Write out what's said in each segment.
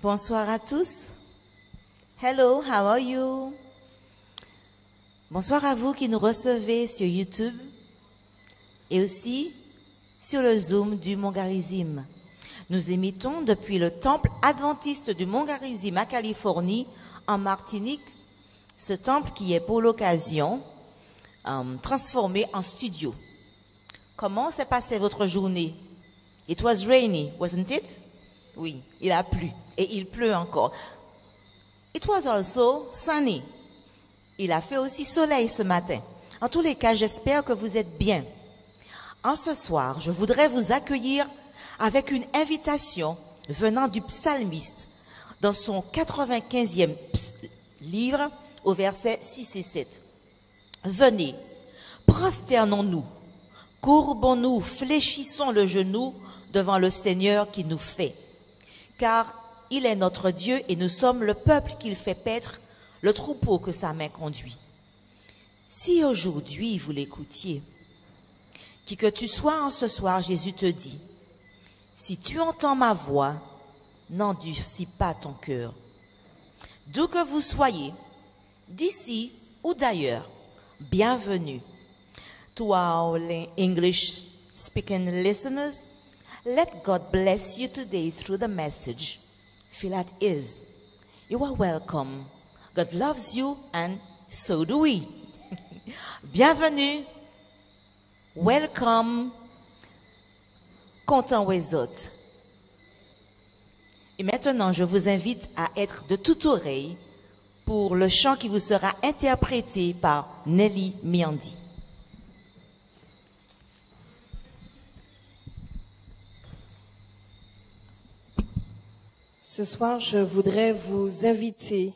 Bonsoir à tous. Hello, how are you? Bonsoir à vous qui nous recevez sur YouTube et aussi sur le Zoom du Mont Garizim. Nous émettons depuis le temple adventiste du Mont Garizim à Californie, en Martinique, ce temple qui est pour l'occasion transformé en studio. Comment s'est passée votre journée? It was rainy, wasn't it? Oui, il a plu et il pleut encore. It was also sunny. Il a fait aussi soleil ce matin. En tous les cas, j'espère que vous êtes bien. En ce soir, je voudrais vous accueillir avec une invitation venant du psalmiste dans son 95e livre au verset 6 et 7. Venez, prosternons-nous, courbons-nous, fléchissons le genou devant le Seigneur qui nous fait. Car il est notre Dieu et nous sommes le peuple qu'il fait paître, le troupeau que sa main conduit. Si aujourd'hui vous l'écoutiez, qui que tu sois en ce soir, Jésus te dit, si tu entends ma voix, n'endurcis pas ton cœur. D'où que vous soyez, d'ici ou d'ailleurs, bienvenue. To our English speaking listeners, let God bless you today through the message. Feel at ease. You are welcome. God loves you and so do we. Bienvenue. Welcome. Content aux autres. Et maintenant, je vous invite à être de toute oreille pour le chant qui vous sera interprété par Nelly Miandi. Ce soir, je voudrais vous inviter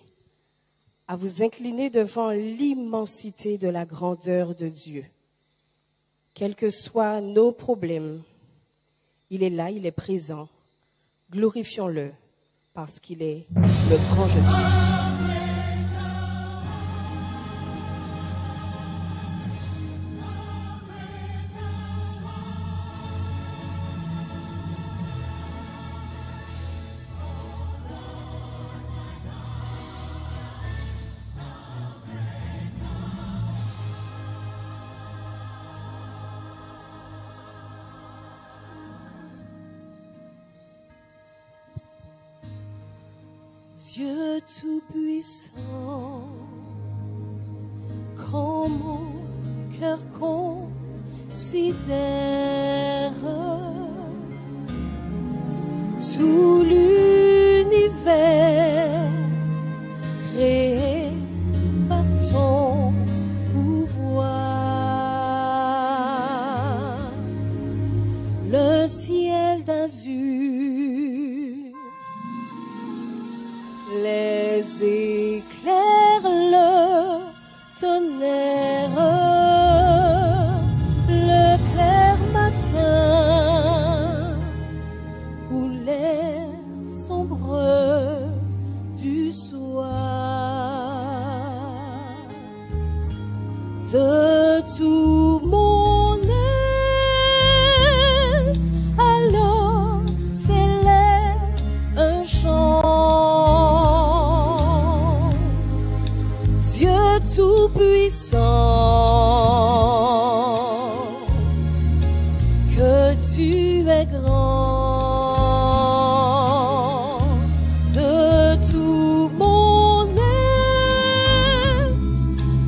à vous incliner devant l'immensité de la grandeur de Dieu. Quels que soient nos problèmes, il est là, il est présent. Glorifions-le parce qu'il est le grand je suis. Dieu tout-puissant, quand mon cœur considère tout l'univers créé par ton pouvoir, le ciel d'azur, les éclairs, le tonnerre, le clair matin ou l'air sombre du soir, de tout mon être, alors s'élève un chant. Dieu tout-puissant, que tu es grand, de tout mon être,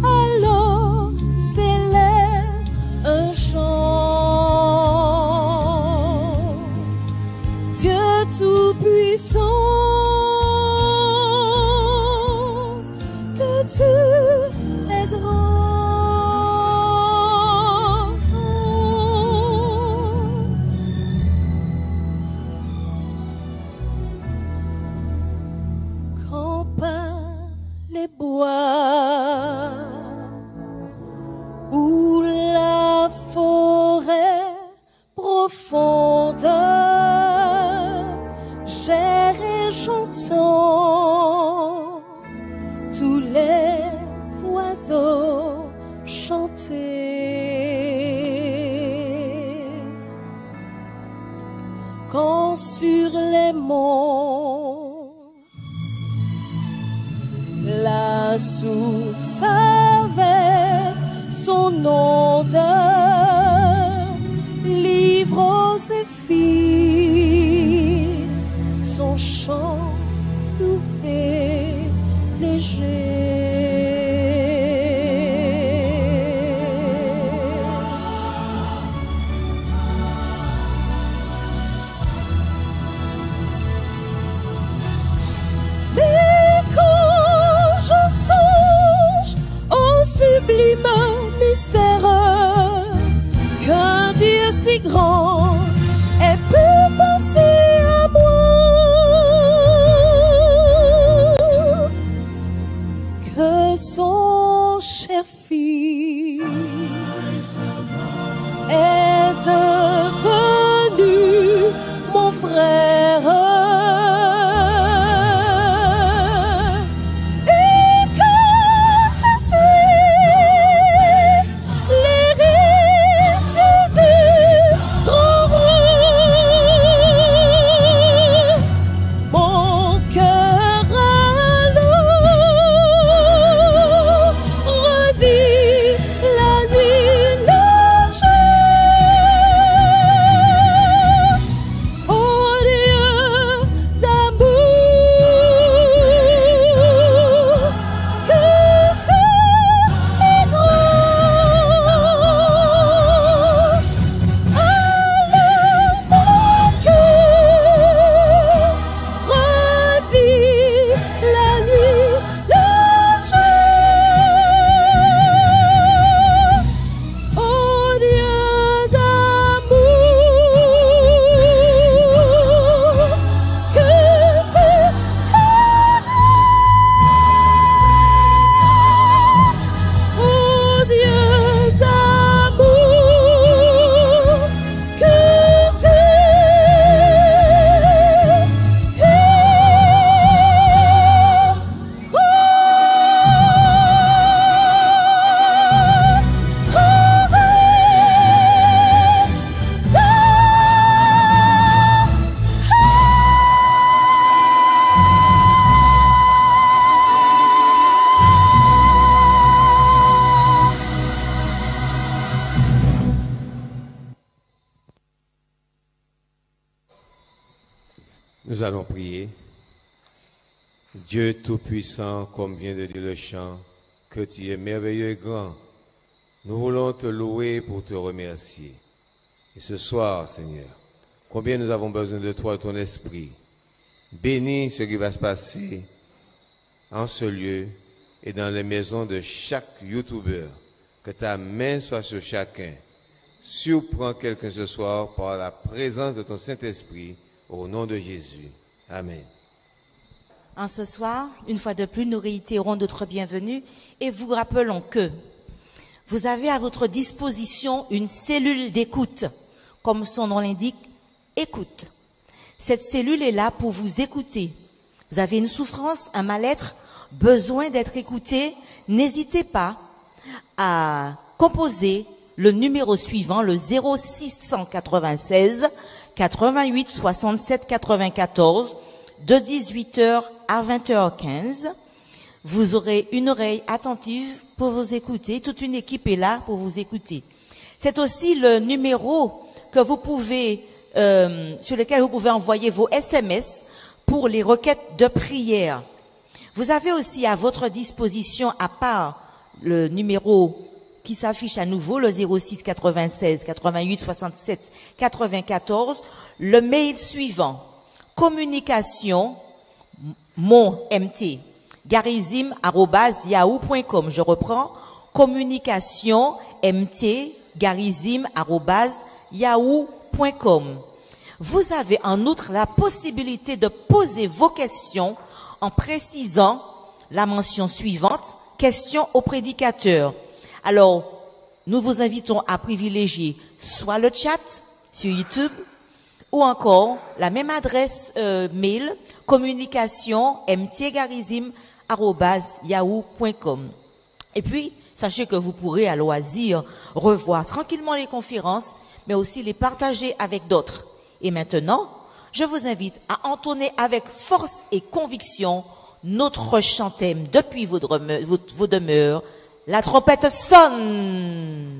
alors s'élève un chant. Dieu tout-puissant, que tu es grand. Quand par les bois ou la forêt profonde, j'erre et j'entends tous les oiseaux chanter. Quand sur les monts Tous avec son odeur, livre aux filles, son chant doux et léger. Sublime mystère qu'un Dieu si grand ait pu penser à moi, que son cher fils est devenu mon frère. Nous allons prier. Dieu Tout-Puissant, comme vient de dire le chant, que tu es merveilleux et grand. Nous voulons te louer pour te remercier. Et ce soir, Seigneur, combien nous avons besoin de toi, de ton esprit. Bénis ce qui va se passer en ce lieu et dans les maisons de chaque YouTuber. Que ta main soit sur chacun. Surprends quelqu'un ce soir par la présence de ton Saint-Esprit. Au nom de Jésus. Amen. En ce soir, une fois de plus, nous réitérons notre bienvenue et vous rappelons que vous avez à votre disposition une cellule d'écoute. Comme son nom l'indique, écoute. Cette cellule est là pour vous écouter. Vous avez une souffrance, un mal-être, besoin d'être écouté. N'hésitez pas à composer le numéro suivant, le 0696 88 67 94 de 18h à 20h15. Vous aurez une oreille attentive pour vous écouter. Toute une équipe est là pour vous écouter. C'est aussi le numéro que vous pouvez, sur lequel vous pouvez envoyer vos SMS pour les requêtes de prière. Vous avez aussi à votre disposition, à part le numéro qui s'affiche à nouveau, le 06 96 88 67 94, le mail suivant, communication, garizim@yahoo.com. Je reprends, communication, garizim@yahoo.com. Vous avez en outre la possibilité de poser vos questions en précisant la mention suivante, question au prédicateur. Alors, nous vous invitons à privilégier soit le chat sur YouTube ou encore la même adresse mail, communication@yahoo.com. Et puis, sachez que vous pourrez à loisir revoir tranquillement les conférences, mais aussi les partager avec d'autres. Et maintenant, je vous invite à entonner avec force et conviction notre chant thème depuis vos demeures. La trompette sonne.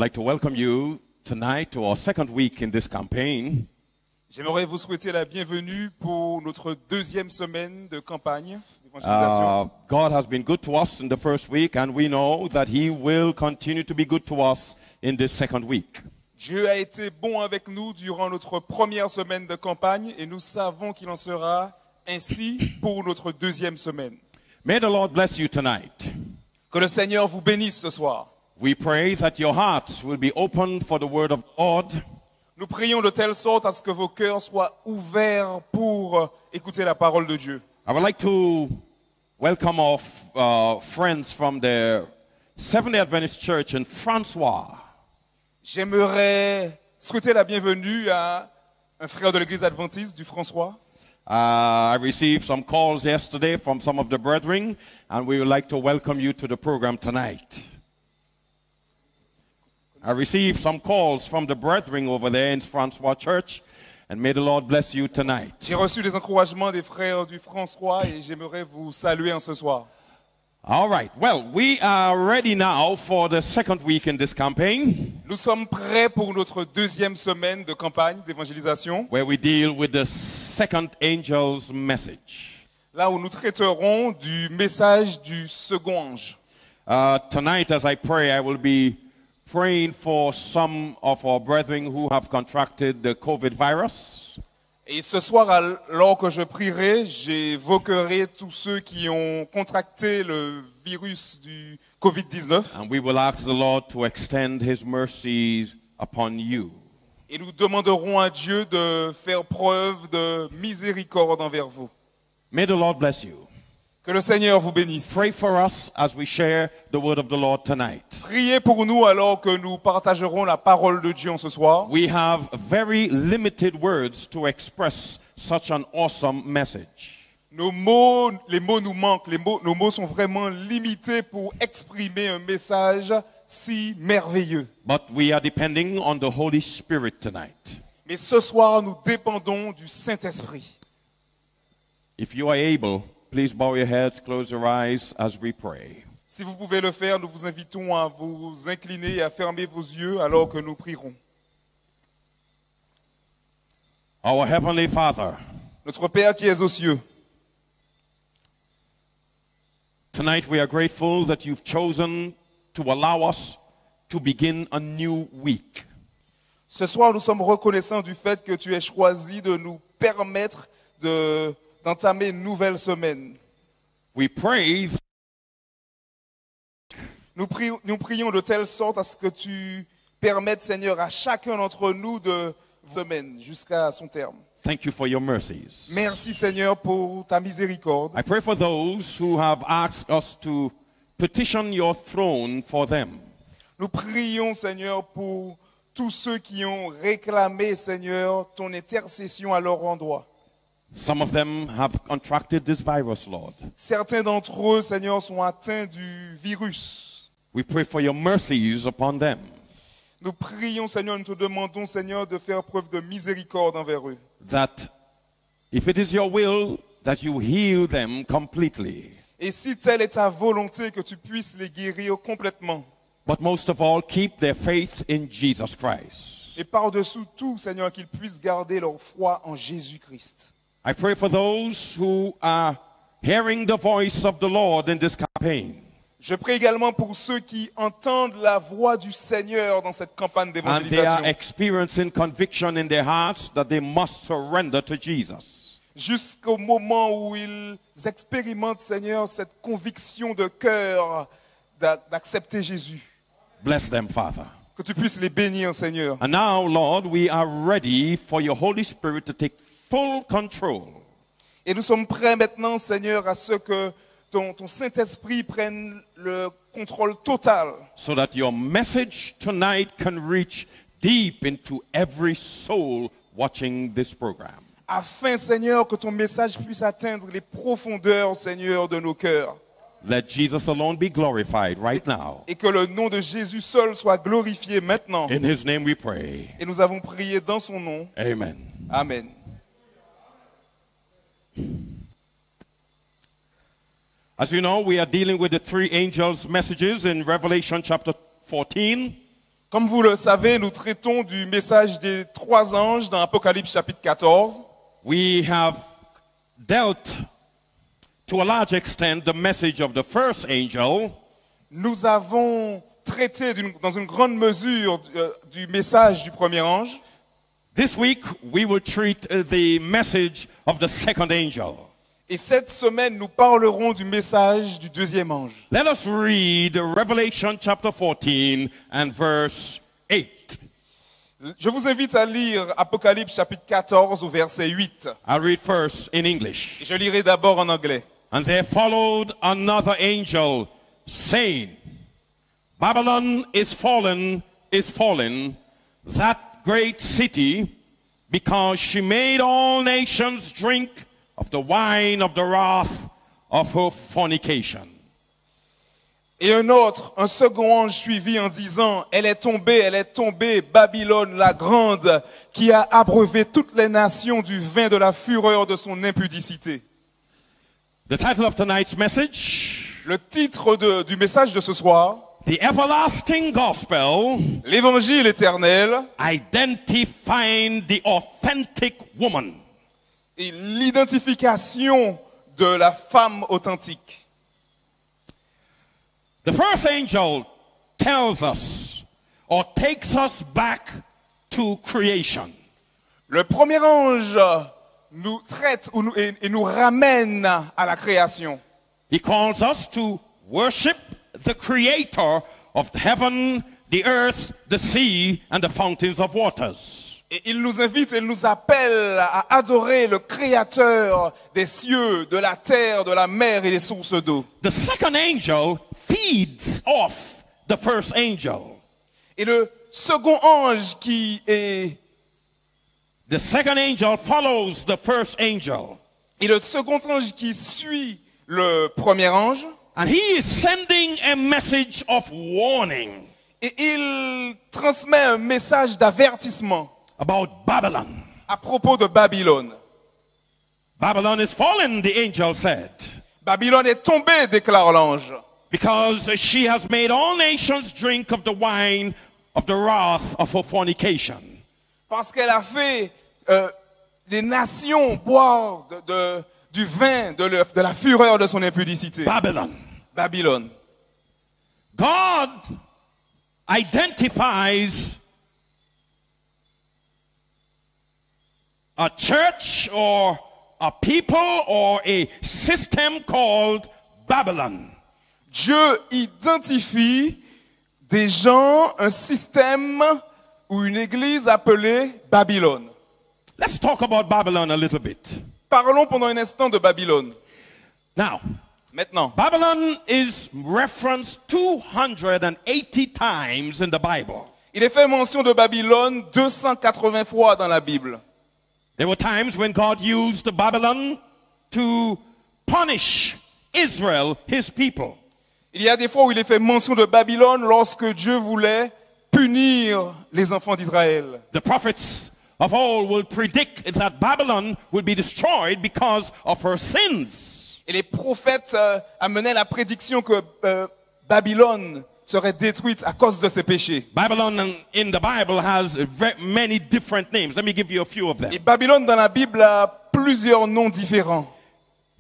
like to welcome you tonight to our second week in this campaign. J'aimerais vous souhaiter la bienvenue pour notre deuxième semaine de campagne d'évangélisation. God has been good to us in the first week, and we know that He will continue to be good to us in this second week. Dieu a été bon avec nous durant notre première semaine de campagne et nous savons qu'il en sera ainsi pour notre deuxième semaine. May the Lord bless you tonight. Que le Seigneur vous bénisse ce soir. We pray that your hearts will be open for the word of God. Nous prions de telle sorte à ce que vos cœurs soient ouverts pour écouter la parole de Dieu. I would like to welcome our friends from the Seventh-day Adventist Church in François. J'aimerais souhaiter la bienvenue à un frère de l'église adventiste du François. I received some calls yesterday from some of the brethren, and we would like to welcome you to the program tonight. I received some calls from the brethren over there in François Church, and may the Lord bless you tonight. J'ai reçu des encouragements des frères du François et j'aimerais vous saluer en ce soir. All right. Well, we are ready now for the second week in this campaign. Nous sommes prêts pour notre deuxième semaine de campagne d'évangélisation. Where we deal with the second angel's message. Là où nous traiterons du message du second ange. Tonight, as I pray, I will be praying for some of our brethren who have contracted the COVID virus. Et ce soir, alors que je prierai, j'évoquerai tous ceux qui ont contracté le virus du COVID-19. And we will ask the Lord to extend His mercies upon you. Et nous demanderons à Dieu de faire preuve de miséricorde envers vous. May the Lord bless you. Que le Seigneur vous bénisse. Pray for us as we share the word of the Lord tonight. Priez pour nous alors que nous partagerons la parole de Dieu ce soir. We have very limited words to express such an awesome message. Les mots nous manquent. Nos mots sont vraiment limités pour exprimer un message si merveilleux. But we are depending on the Holy Spirit tonight. Mais ce soir, nous dépendons du Saint-Esprit. If you are able, please bow your heads, close your eyes as we pray. Si vous pouvez le faire, nous vous invitons à vous incliner et à fermer vos yeux alors que nous prierons. Our Heavenly Father, Notre Père qui es aux cieux, tonight we are grateful that you've chosen to allow us to begin a new week. ce soir, nous sommes reconnaissants du fait que tu aies choisi de nous permettre d'entamer une nouvelle semaine. We pray Nous prions de telle sorte à ce que tu permettes, Seigneur, à chacun d'entre nous de semaine jusqu'à son terme. thank you for your mercies. Merci, Seigneur, pour ta miséricorde. I pray for those who have asked us to petition your throne for them. Nous prions, Seigneur, pour tous ceux qui ont réclamé, Seigneur, ton intercession à leur endroit. Some of them have contracted this virus, Lord. Certains d'entre eux, Seigneur, sont atteints du virus. We pray for your mercies upon them. Nous prions, Seigneur, nous te demandons, Seigneur, de faire preuve de miséricorde envers eux. That if it is your will that you heal them completely. Et si telle est ta volonté, que tu puisses les guérir complètement. But most of all, keep their faith in Jesus Christ. Et par-dessous tout, Seigneur, qu'ils puissent garder leur foi en Jésus-Christ. I pray for those who are hearing the voice of the Lord in this campaign. Je prie également pour ceux qui entendent la voix du Seigneur dans cette campagne And they d'évangélisation. are experiencing conviction in their hearts that they must surrender to Jesus. Jusqu'au moment où ils expérimentent, Seigneur, cette conviction de cœur d'accepter Jésus. Bless them, Father. Que tu puisses les bénir, Seigneur. And now, Lord, we are ready for your Holy Spirit to take full control. Et nous sommes prêts maintenant, Seigneur, à ce que ton Saint-Esprit prenne le contrôle total. So that your message tonight can reach deep into every soul watching this program. Afin, Seigneur, que ton message puisse atteindre les profondeurs, Seigneur, de nos cœurs. Let Jesus alone be glorified right now. Et que le nom de Jésus seul soit glorifié maintenant. In his name we pray. Et nous avons prié dans son nom. Amen. Amen. As you know, we are dealing with the three angels' messages in Revelation chapter 14. Comme vous le savez, nous traitons du message des trois anges dans Apocalypse chapitre 14. We have dealt to a large extent the message of the first angel. Nous avons traité dans une grande mesure du message du premier ange. This week we will treat the message of the second angel. Et cette semaine, nous parlerons du message du deuxième ange. Let us read Revelation chapter 14 and verse 8. Je vous invite à lire Apocalypse chapitre 14 au verset 8. I'll read first in English. Et je lirai d'abord en anglais. And there followed another angel, saying, Babylon is fallen, that great city, because she made all nations drink of the wine of the wrath of her fornication. Et un second ange suivit en disant, elle est tombée, Babylone la grande, qui a abreuvé toutes les nations du vin de la fureur de son impudicité. The title of tonight's message, Le titre du message de ce soir, The Everlasting Gospel, l'Évangile éternel, Identifying the Authentic Woman. et l'identification de la femme authentique. The first angel tells us or takes us back to creation. Le premier ange nous traite et nous ramène à la création. He calls us to worship the creator of heaven, the earth, the sea, and the fountains of waters. Et il nous invite, il nous appelle à adorer le Créateur des cieux, de la terre, de la mer et des sources d'eau. The second angel feeds off the first angel. Et le second ange qui est... The second angel follows the first angel. Et le second ange qui suit le premier ange. And he is sending a message of warning. Et il transmet un message d'avertissement About Babylon. à propos de Babylone. Babylon is fallen, the angel said, Babylone est tombée, déclare l'ange, because she has made all nations drink of the wine of the wrath of her fornication. parce qu'elle a fait les nations boire du vin de la fureur de son impudicité. Babylon. Babylone. God identifies a church or a people or a system called Babylon. Dieu identifie des gens, un système ou une église appelée Babylone. Let's talk about Babylon a little bit. Parlons pendant un instant de Babylone. Now, Maintenant, Babylon is referenced 280 times in the Bible. il est fait mention de Babylone 280 fois dans la Bible. There were times when God used Babylon to punish Israel, his people. Il y a des fois où il est fait mention de Babylone lorsque Dieu voulait punir les enfants d'Israël. The prophets of old will predict that Babylon will be destroyed because of her sins. Et les prophètes amenaient la prédiction que Babylone serait détruite à cause de ses péchés. Babylon in the Bible has many different names. Let me give you a few of them. Et Babylone dans la Bible a plusieurs noms différents.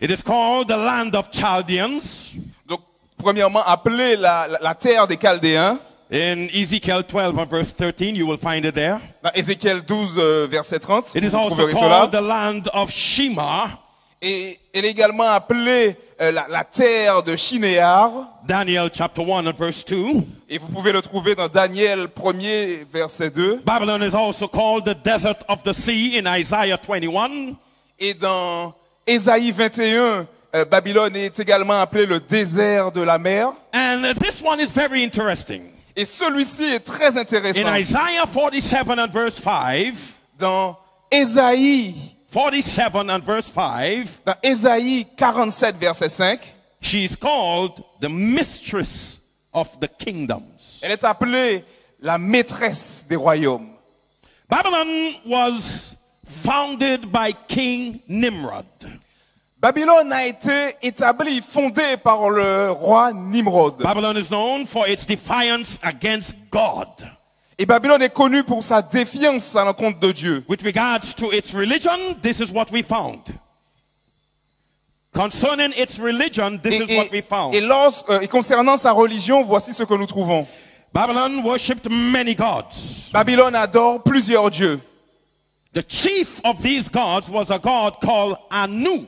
It is called the land of Chaldeans. Donc, premièrement, appelée la terre des Chaldéens. In Ezekiel 12 and verse 13, you will find it there. Dans Ézéchiel 12, verset 30, It is vous also trouverez called cela. the land of Shema. Et elle est également appelée la terre de Shinéar. Daniel chapter 1 and verse 2. Et vous pouvez le trouver dans Daniel 1er, verset 2. Babylon is also called the desert of the sea in Isaiah 21. Et dans Ésaïe 21, Babylone est également appelée le désert de la mer. And this one is very interesting. Et celui-ci est très intéressant. In Isaiah 47 and verse 5, Dans Ésaïe 47 and verse 5, Dans Ésaïe 47, verset 5, she is called the mistress of the kingdoms. elle est appelée la maîtresse des royaumes. Babylon was founded by King Nimrod. Babylone a été établie, fondée par le roi Nimrod. Babylon is known for its defiance against God. Et Babylone est connue pour sa défiance à l'encontre de Dieu. With regards to its religion, this is what we found. Concerning its religion, this is what we found. Et concernant sa religion, voici ce que nous trouvons. Babylon worshipped many gods. Babylone adore plusieurs dieux. The chief of these gods was a god called Anu.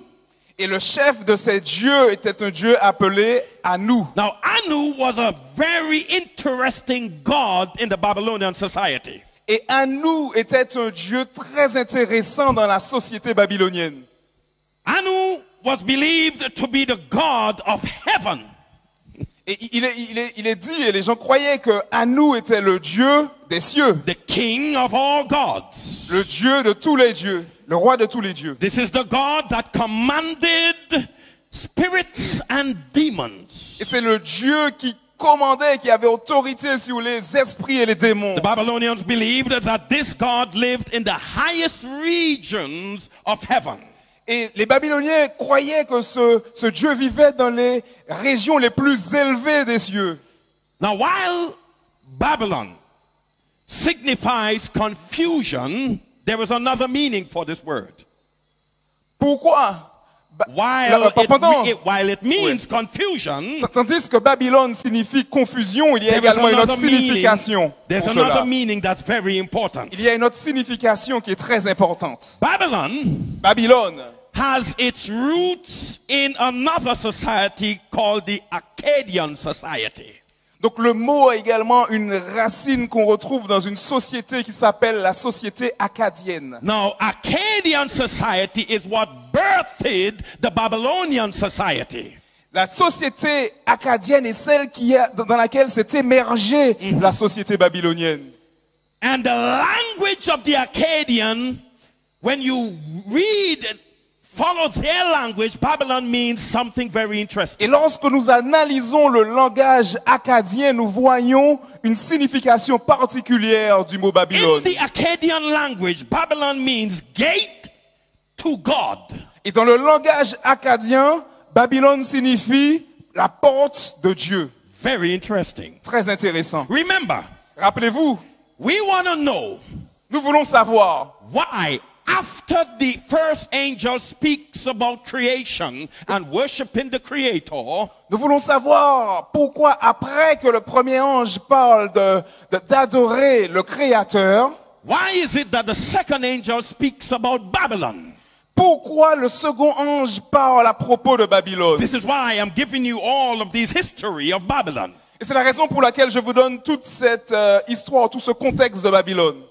Et le chef de ces dieux était un dieu appelé Anu. Now, Anu was a very interesting god in the Babylonian society. Et Anu était un dieu très intéressant dans la société babylonienne. Anu was believed to be the god of heaven. Et il est dit, et les gens croyaient que Anu était le dieu des cieux, The king of all gods. le dieu de tous les dieux, le roi de tous les dieux. This is the God that commanded spirits and demons. Et c'est le dieu qui commandait, qui avait autorité sur les esprits et les démons. The Babylonians believed that this God lived in the highest regions of heaven. Et les Babyloniens croyaient que ce Dieu vivait dans les régions les plus élevées des cieux. Now, while Babylon signifies confusion, there is another meaning for this word. Pourquoi? While it means confusion, Tandis que Babylone signifie confusion, il y a également une autre signification. There's pour cela. another meaning that's very important. Il y a une autre signification qui est très importante. Babylone has its roots in another society called the Akkadian society. Donc le mot a également une racine qu'on retrouve dans une société qui s'appelle la société akkadienne. Now, Akkadian society is what birthed the Babylonian society. La société akkadienne est celle dans laquelle s'est émergée la société babylonienne. And the language of the Akkadian, when you read and follow their language, Babylon means something very interesting. Et lorsque nous analysons le langage akkadien, nous voyons une signification particulière du mot In Babylone. the Akkadian language, Babylon means gate to God. Et dans le langage akkadien, Babylone signifie la porte de Dieu. Very interesting. Très intéressant. Remember, Rappelez-vous, we want to know nous voulons savoir why, after the first angel speaks about creation and worshiping the Creator, Nous voulons savoir pourquoi après que le premier ange parle d'adorer le Créateur, why is it that the second angel speaks about Babylon? pourquoi le second ange parle à propos de Babylone. This is why I'm giving you all of this history of Babylon. Et c'est la raison pour laquelle je vous donne toute cette histoire, tout ce contexte de Babylone.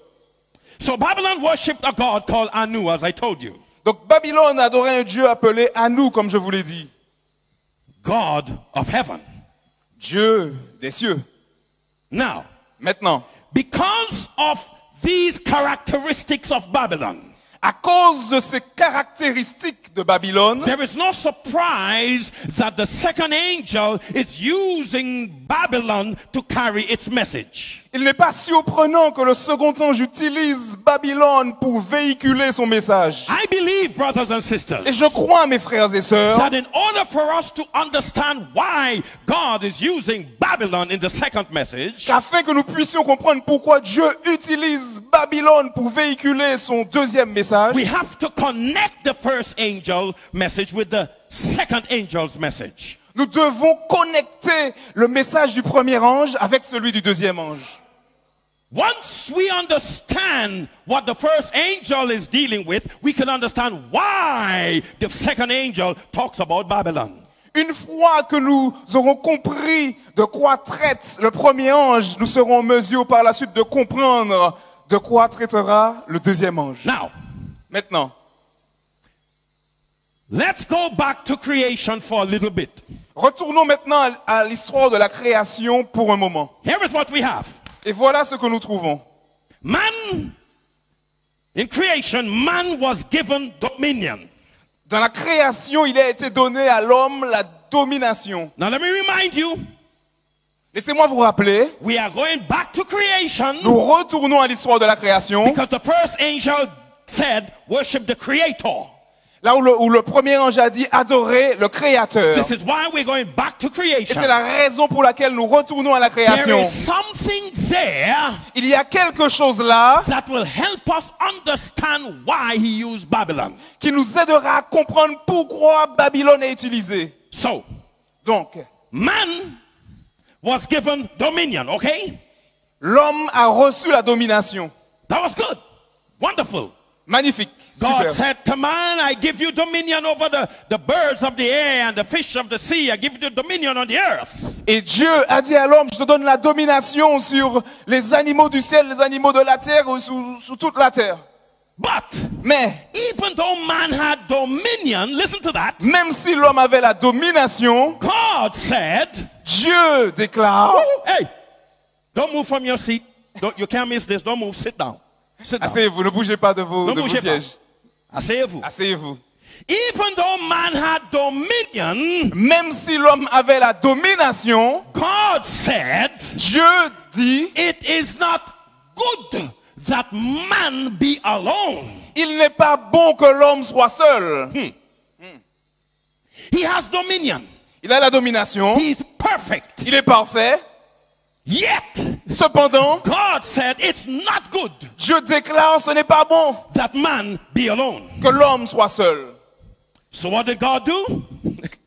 So Babylon worshipped a god called Anu, as I told you. Donc Babylone adorait un dieu appelé Anu, comme je vous l'ai dit. God of heaven. Dieu des cieux. Now, Maintenant, because of these characteristics of Babylon, à cause de ces caractéristiques de Babylone, there is no surprise that the second angel is using Babylon to carry its message. il n'est pas surprenant que le second ange utilise Babylone pour véhiculer son message. I believe, brothers and sisters, Et je crois, mes frères et sœurs, that in order for us to understand why God is using Babylon in the second message, qu'afin que nous puissions comprendre pourquoi Dieu utilise Babylone pour véhiculer son deuxième message, we have to connect the first angel message with the second angel's message. nous devons connecter le message du premier ange avec celui du deuxième ange. Once we understand what the first angel is dealing with, we can understand why the second angel talks about Babylon. Une fois que nous aurons compris de quoi traite le premier ange, nous serons en mesure par la suite de comprendre de quoi traitera le deuxième ange. Now, Maintenant, let's go back to creation for a little bit. retournons maintenant à l'histoire de la création pour un moment. Here is what we have. Et voilà ce que nous trouvons. Man, in creation, man was given dominion. Dans la création, il a été donné à l'homme la domination. Now let me remind you, Laissez-moi vous rappeler, we are going back to creation nous retournons à l'histoire de la création, because the first angel said, worship the Creator. là où le premier ange a dit adorer le Créateur. This is why we're going back to Et creation. c'est la raison pour laquelle nous retournons à la There création. is something there Il y a quelque chose là that will help us understand why he used Babylon. qui nous aidera à comprendre pourquoi Babylone est utilisée. So, Donc, man was given dominion, okay? l'homme a reçu la domination. That was good. Wonderful. Magnifique. God Super. said to man, I give you dominion over the birds of the air and the fish of the sea. I give you dominion on the earth. Et Dieu a dit à l'homme, je te donne la domination sur les animaux du ciel, les animaux de la terre, ou sur toute la terre. But Mais, even though man had dominion, listen to that. même si l'homme avait la domination, God said, Dieu déclare, hey, don't move from your seat. You can't miss this. Don't move. Sit down. Sit down. asseyez-vous, ne bougez pas de vos bougez pas. sièges. Asseyez-vous. Asseyez-vous. Even though man had dominion, Même si l'homme avait la domination, God said, Dieu dit, it is not good that man be alone. il n'est pas bon que l'homme soit seul. He has dominion. Il a la domination, He's perfect. il est parfait. Yet, Cependant, God said it's not good Dieu déclare, ce n'est pas bon that man be alone. que l'homme soit seul. So what did God do?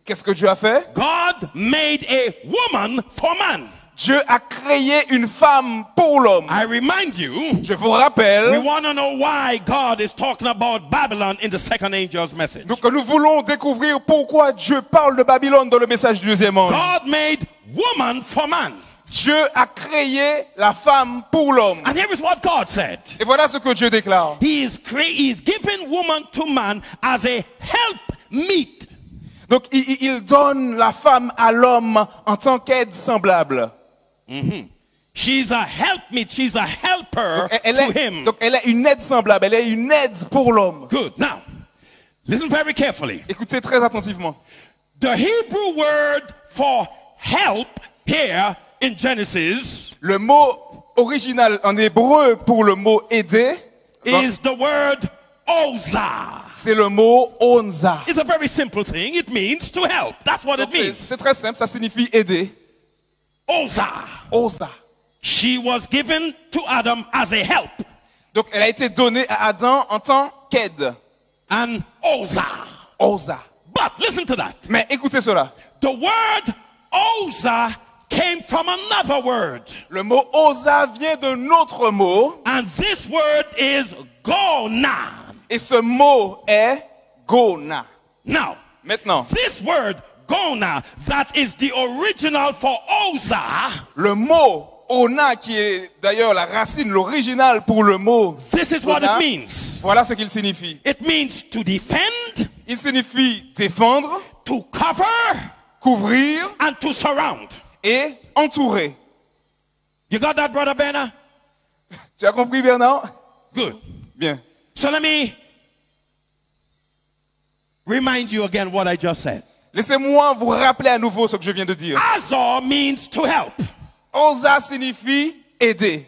Qu'est-ce que Dieu a fait? God made a woman for man. Dieu a créé une femme pour l'homme. I remind you, Je vous we rappelle want to know why God is talking about Babylon in the second angel's message. donc, que nous voulons découvrir pourquoi Dieu parle de Babylone dans le message du deuxième ange. God made woman for man. Dieu a créé la femme pour l'homme. And here is what God said. Et voilà ce que Dieu déclare. He is giving woman to man as a helpmeet. Donc il donne la femme à l'homme en tant qu'aide semblable. She's a helpmeet. She's a helper to him. Donc elle est une aide semblable. Elle est une aide pour l'homme. Good. Now, listen very carefully. Écoutez très attentivement. The Hebrew word for help here in Genesis Le mot original en hébreu pour le mot aider is the word oza. c'est le mot onza. It's a very simple thing. It means to help. That's what it Donc, means. c'est très simple, ça signifie aider. Oza. Oza. She was given to Adam as a help. Donc elle a été donnée à Adam en tant qu'aide. And oza. Oza. But listen to that. Mais écoutez cela. The word oza came from another word. Le mot oza vient d'un autre mot. And this word is gona. Et ce mot est gona. Now, Maintenant, this word gona, that is the original for oza. le mot ona, qui est d'ailleurs la racine, l'original pour le mot This is what gona, it means. voilà ce qu'il signifie. It means to defend, Il signifie défendre, to cover, couvrir and to surround. et entourer. You got that, Brother Benner? Tu as compris, Bernard? Good. Bien. So let me remind you again what I just said. Laissez-moi vous rappeler à nouveau ce que je viens de dire. Azor means to help. Oza signifie aider.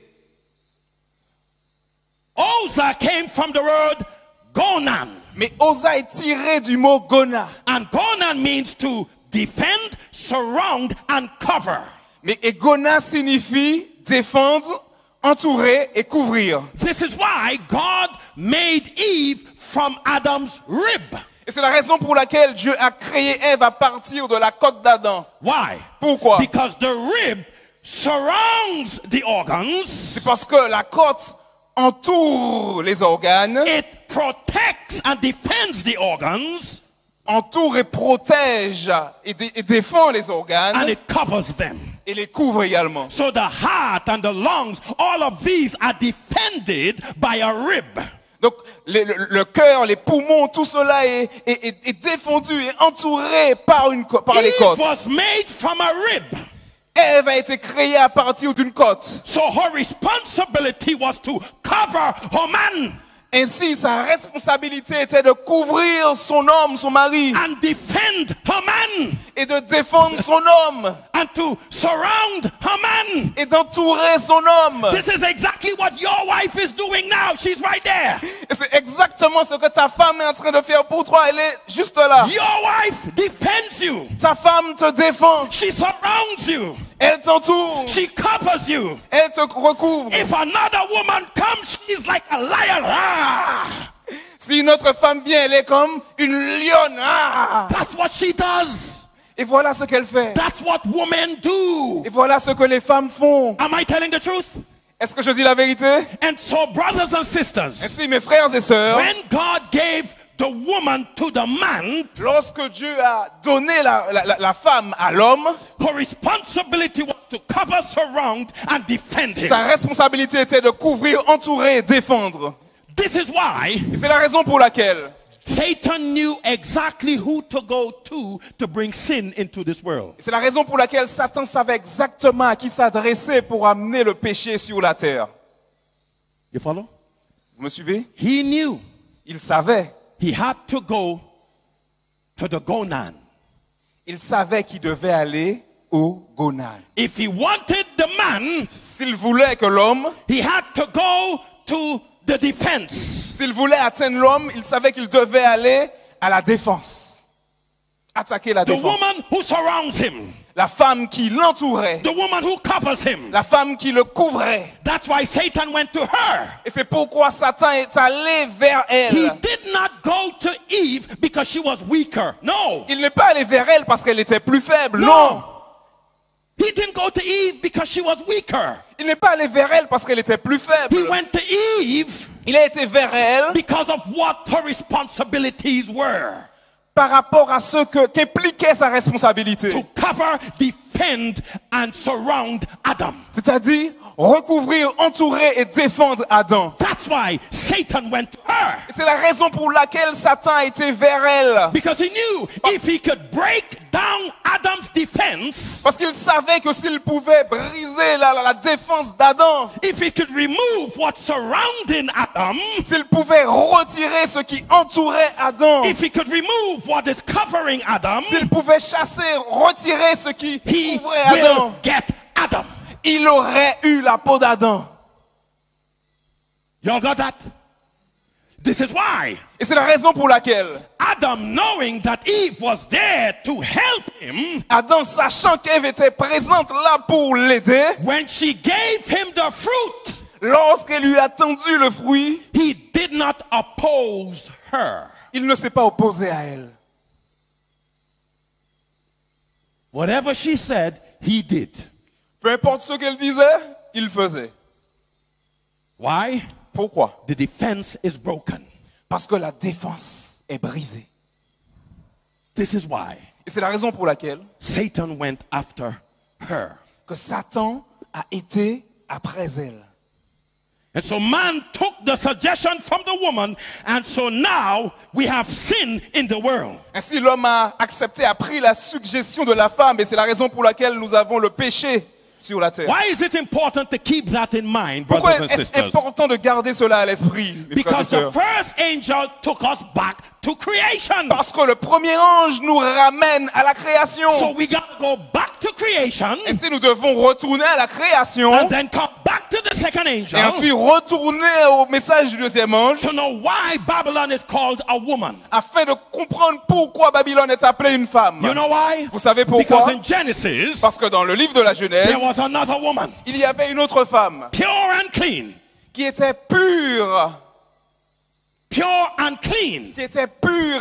Oza came from the word gonan. Mais Oza est tiré du mot gona. And gonan means to defend, surround, and cover. Mais et gona signifie défendre, entourer et couvrir. This is why God made Eve from Adam's rib. Et c'est la raison pour laquelle Dieu a créé Ève à partir de la côte d'Adam. Why? Pourquoi? Because the rib surrounds the organs. C'est parce que la côte entoure les organes, It protects and defends the organs. entoure et protège et défend les organes And it covers them. et les couvre également. So the heart and the lungs, all of these are defended by a rib. Donc le cœur, les poumons, tout cela est défendu et entouré par les Eve côtes. was made from a rib. Ève a été créée à partir d'une côte. So her responsibility was to cover her man Ainsi, sa responsabilité était de couvrir son homme, son mari, and defend her man et de défendre son homme, and to surround her man. et d'entourer son homme. This is exactly what your wife is doing now. She's right there. Et c'est exactement ce que ta femme est en train de faire pour toi. Elle est juste là. Your wife defends you. Ta femme te défend. She surrounds you. Elle t'entoure. She covers you. Elle te recouvre. If another woman comes, she's like a lion. Ah! Si une autre femme vient, elle est comme une lionne. Ah! That's what she does. Et voilà ce qu'elle fait. That's what women do. Et voilà ce que les femmes font. Am I telling the truth? Est-ce que je dis la vérité? And so, brothers and sisters, Ainsi, mes frères et sœurs, when God gave the woman to the man, lorsque Dieu a donné la femme à l'homme, her responsibility was to cover, surround, and defend him. sa responsabilité était de couvrir, entourer et défendre. This is why Et c'est la raison pour laquelle Satan knew exactly who to go to bring sin into this world. c'est la raison pour laquelle Satan savait exactement à qui s'adresser pour amener le péché sur la terre. You follow? Vous me suivez? He knew Il savait. he had to go to the gonan. Il savait qu'il devait aller au Gonan. If he wanted the man, S'il voulait que l'homme, he had to go to the defense. s'il voulait atteindre l'homme, il savait qu'il devait aller à la défense. Attaquer la The défense. woman who surrounds him. La femme qui l'entourait. The woman who covers him. La femme qui le couvrait. That's why Satan went to her. Et c'est pourquoi Satan est allé vers He elle. did not go to Eve because she was weaker. No. Il n'est pas allé vers elle parce qu'elle était plus faible. Non. No. He didn't go to Eve because she was weaker. Il n'est pas allé vers elle parce qu'elle était plus He faible. went to Eve Il a été vers elle because of what her responsibilities were. par rapport à ce qu'impliquait sa responsabilité. To cover, defend, defend and surround Adam. C'est-à-dire recouvrir, entourer et défendre Adam. That's why Satan went to her. Et c'est la raison pour laquelle Satan a été vers elle. Because he knew if he could break down Adam's defense, Parce qu'il savait que s'il pouvait briser la défense d'Adam, if he could remove what's surrounding Adam, s'il pouvait retirer ce qui entourait Adam, if he could remove what is covering Adam, s'il pouvait chasser, retirer ce qui he couvrait will Adam, get Adam. il aurait eu la peau d'Adam. Y'all got that? This is why Et c'est la raison pour laquelle Adam, knowing that Eve was there to help him, Adam, sachant qu'Ève était présente là pour l'aider, when she gave him the fruit, lorsqu'elle lui a tendu le fruit, he did not oppose her. il ne s'est pas opposé à elle. Whatever she said, he did. Peu importe ce qu'elle disait, il faisait. Why? Pourquoi? The defense is broken. Parce que la défense est brisée. This is why Et c'est la raison pour laquelle Satan went after her. que Satan a été après elle. And so man took the suggestion from the woman, and so now we have sin in the world. Ainsi, l'homme a accepté, a pris la suggestion de la femme, et c'est la raison pour laquelle nous avons le péché sur la terre. Why is it important to keep that in mind, Pourquoi brothers and est-ce sisters? important de garder cela à l'esprit, mes frères et Because the sœurs? first angel took us back to creation. Parce que le premier ange nous ramène à la création. So we got to go back to creation Et si nous devons retourner à la création, and then come back to the second et angel ensuite retourner au message du deuxième ange, to know why Babylon is called a woman. afin de comprendre pourquoi Babylone est appelée une femme. You know why? Vous savez Because pourquoi? in Genesis, Parce que dans le livre de la Genèse, there was another woman, il y avait une autre femme pure and clean, qui était pure,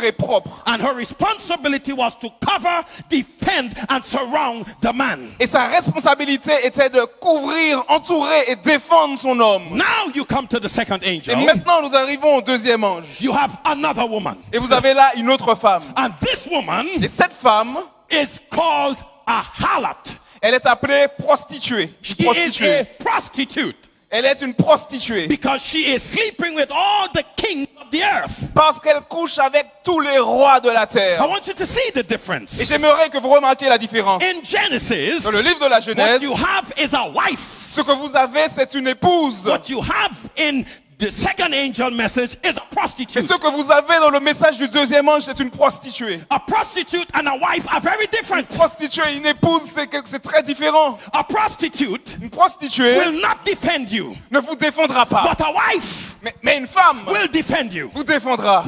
et propre. and her responsibility was to cover, defend, and surround the man. Et sa responsabilité était de couvrir, entourer et défendre son homme. Now you come to the second Et angel. maintenant, nous arrivons au deuxième ange. You have another woman, Et vous avez là une autre femme. and this woman Et cette femme, is called a harlot. elle est appelée prostituée. She Une is a prostituée. prostitute Elle est une prostituée. because she is sleeping with all the kings of the earth. Parce qu'elle couche avec tous les rois de la I terre. want you to see the difference. Et j'aimerais que vous remarquiez la différence. In Genesis, Dans le livre de la what Genèse, you have is a wife. ce que vous avez, c'est une épouse. What you have in the second angel message is a Et prostitute. ce que vous avez dans le message du deuxième ange, c'est une prostituée. A prostitute and a wife are very different. Prostituée et une épouse, c'est très différent. A prostitute Une prostituée will not defend you, ne vous défendra pas. but a wife Mais une femme will defend you. vous défendra.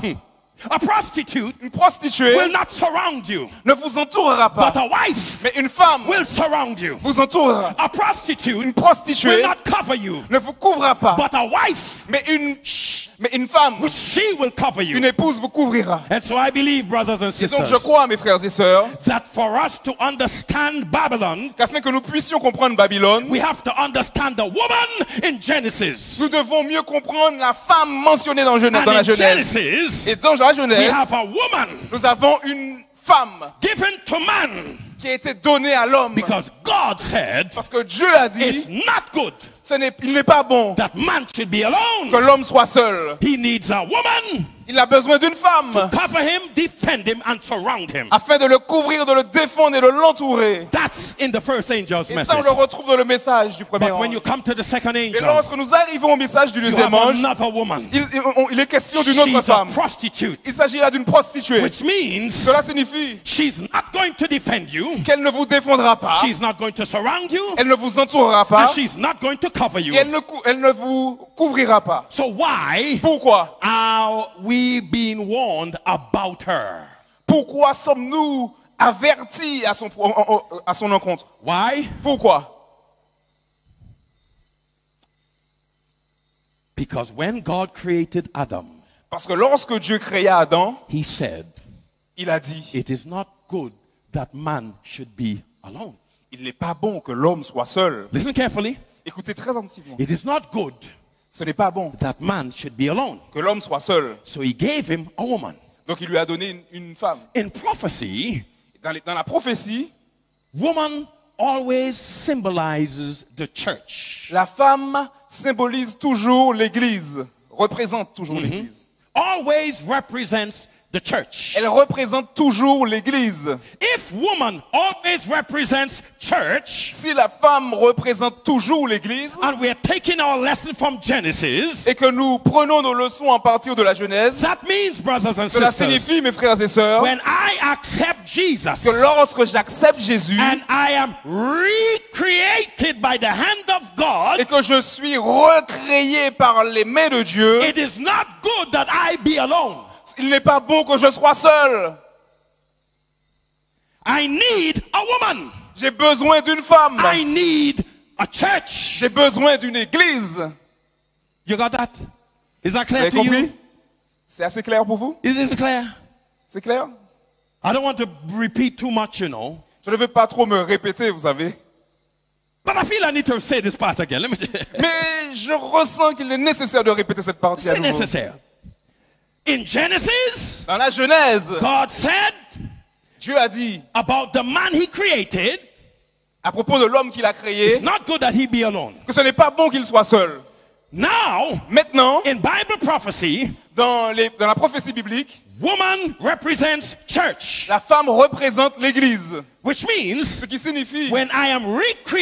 A prostitute Une prostituée will not surround you, ne vous entourera but pas. a wife Mais une femme will surround you. vous entourera. A prostitute Une prostituée will not cover you, ne vous couvrira pas. but a wife, Mais une femme, which she will cover une you. épouse vous couvrira. And so I believe, brothers and Et donc je sisters, crois, mes frères et sœurs, that for us to understand Babylon, qu'afin que nous puissions comprendre Babylone, we have to understand the woman in Genesis. nous devons mieux comprendre la femme mentionnée dans And la in Genèse. Genesis, Et dans la we Genèse, have a woman nous avons une femme given to man qui a été donnée à l'homme. because God said Parce que Dieu a it's dit, not good il n'est pas bon that man should be que alone. l'homme soit seul. He needs a woman Il a besoin d'une femme cover him, defend him, and surround him. afin de le couvrir, de le défendre et de l'entourer. That's in the first angel's Et ça, message. on le retrouve dans le message du premier But when you ange. come to the second Et angel, lorsque nous arrivons au message du you deuxième have ange, another woman. il est question d'une autre She's a femme. prostitute, Il s'agit là d'une prostituée. which means Cela signifie she's not going to defend you, qu'elle ne vous défendra pas, she's not going to surround you, elle ne vous entourera and pas, she's not going to cover you. et elle ne vous couvrira pas. So why Pourquoi? are we being warned about her? Pourquoi sommes-nous avertis à son encontre? Why? Pourquoi? Because when God created Adam, Parce que lorsque Dieu créa Adam, he said, il a dit, it is not good that man should be alone. il n'est pas bon que l'homme soit seul. Listen carefully. Écoutez très attentivement. It is not good Ce n'est pas bon that man should be alone. que l'homme soit seul. So he gave him a woman. Donc il lui a donné une femme. In prophecy, Dans la prophétie, woman always symbolizes the church. La femme symbolise toujours l'Église, représente toujours l'Église. Always represents the church. Elle représente toujours l'Église. If woman always represents church, Si la femme représente toujours l'Église and we are taking our lesson from Genesis, et que nous prenons nos leçons à partir de la Genèse, that means, brothers and cela sisters, signifie, mes frères et sœurs, when I accept Jesus que lorsque j'accepte Jésus and I am recreated by the hand of God, et que je suis recréé par les mains de Dieu, it is not good that I be alone. il n'est pas bon que je sois seul. I need a woman. J'ai besoin d'une femme. I need a church. J'ai besoin d'une église. You got that? Is that Vous clear avez to compris? you? C'est assez clair pour vous? Is it clear? C'est clair? I don't want to repeat too much, you know. Je ne veux pas trop me répéter, vous savez. But I feel I need to say this part again. Let me say. Mais je ressens qu'il est nécessaire de répéter cette partie à C'est nouveau. nécessaire. In Genesis, Dans la Genèse, God said Dieu a dit about the man he created, à propos de l'homme qu'il a créé it's not good that he be alone. que ce n'est pas bon qu'il soit seul. Now, Maintenant, in Bible prophecy, dans la prophétie biblique, woman represents church, la femme représente l'église. which means Ce qui signifie, when I am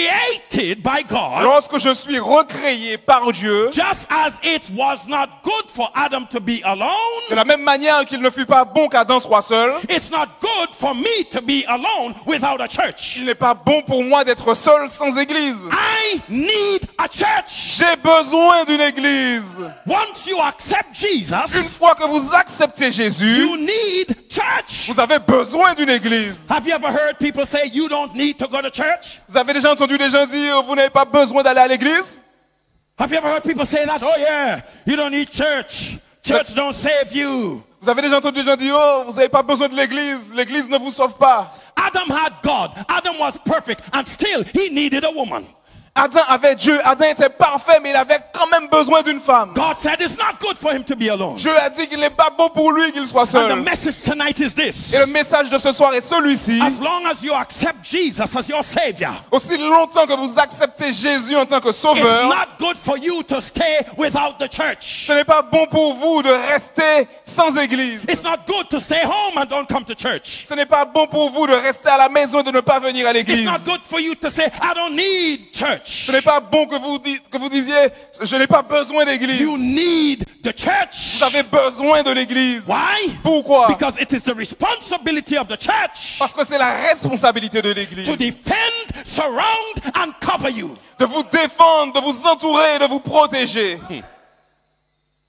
recreated by God, lorsque je suis recréé par Dieu, just as it was not good for Adam to be de alone, la même manière qu'il ne fut pas bon qu'Adam soit seul, it's not good for me to be alone without a church. il n'est pas bon pour moi d'être seul sans église. I need a church. J'ai besoin d'une église. Once you accept Une Jesus, fois que vous acceptez Jésus, you need church. vous avez besoin d'une église. Have you ever heard people say you don't need to go to church? Vous avez déjà entendu des gens dire, vous n'avez pas besoin d'aller à l'église? Have you ever heard people say that? Oh yeah, you don't need church. Church don't save you. Vous avez déjà entendu des gens dire, oh, vous n'avez pas besoin de l'église. L'église ne vous sauve pas. Adam had God. Adam was perfect and still he needed a woman. Adam avait Dieu. Adam était parfait, mais il avait quand même besoin d'une femme. God said it's not good for him to be alone. Dieu a dit qu'il n'est pas bon pour lui qu'il soit And the seul. message tonight is this. Et le message de ce soir est celui-ci. As long as you accept Jesus as your savior, Aussi longtemps que vous acceptez Jésus en tant que it's sauveur, not good for you to stay without the church. ce n'est pas bon pour vous de rester sans église. It's not good to stay home and don't come to church. Ce n'est pas bon pour vous de rester à la maison et de ne pas venir à It's l'église. not good for you to say, I don't need church. Ce n'est pas bon que vous disiez, je n'ai pas besoin d'église. You need the church. Vous avez besoin de l'église. Why? Pourquoi? Because it is the responsibility of the church Parce que c'est la responsabilité de l'église to defend, surround, and cover you. de vous défendre, de vous entourer, de vous protéger.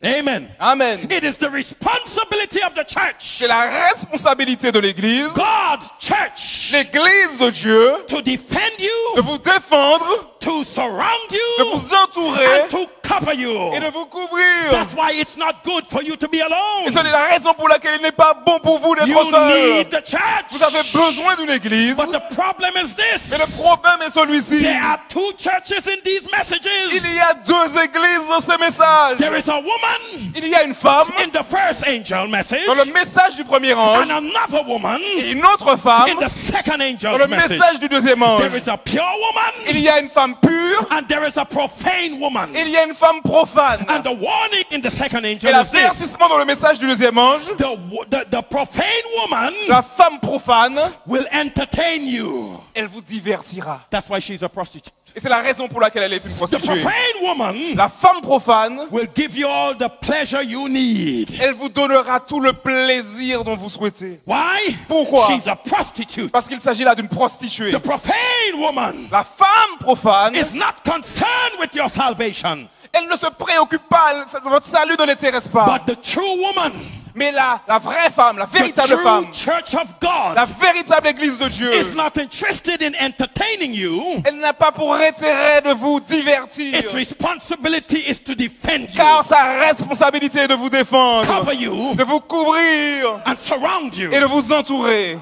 Amen. Amen. It is the responsibility of the church, C'est la responsabilité de l'église, God's church, l'église de Dieu, to defend de you, vous défendre, to surround de you, vous entourer and to cover you. et de vous couvrir. That's why it's not good for you to be Et alone. c'est la raison pour laquelle il n'est pas bon pour vous d'être You seul. need the church. Vous avez besoin d'une église, But the problem is this. mais le problème est celui-ci. There are two churches in these messages. Il y a deux églises dans ces messages. There is a woman Il y a une femme in the first angel message dans le message du premier ange and another woman et une autre femme in the second dans angel's le message. message du deuxième ange. There is a pure woman Il y a une femme pure and there is a profane woman. et il y a une femme profane. And the warning in the second angel Et is this. l'avertissement dans le message du deuxième ange, The profane woman la femme profane, will entertain you. elle vous divertira. That's why she's a prostitute. Et c'est la raison pour laquelle elle est une The prostituée. profane woman La femme profane, will give you all the pleasure you need. elle vous donnera tout le plaisir dont vous souhaitez. Why? Pourquoi? She's a prostitute. Parce qu'il s'agit là d'une prostituée. The profane woman La femme profane, is not concerned with your salvation. elle ne se préoccupe pas, votre salut ne l'intéresse pas. But the true woman, Mais la vraie femme, la the véritable femme, true church of God, la véritable église de Dieu, is not interested in entertaining you. elle n'a pas pour intérêt de vous divertir. Its responsibility is to defend you, Car sa responsabilité est de vous défendre, cover you, de vous couvrir and surround you. et de vous entourer.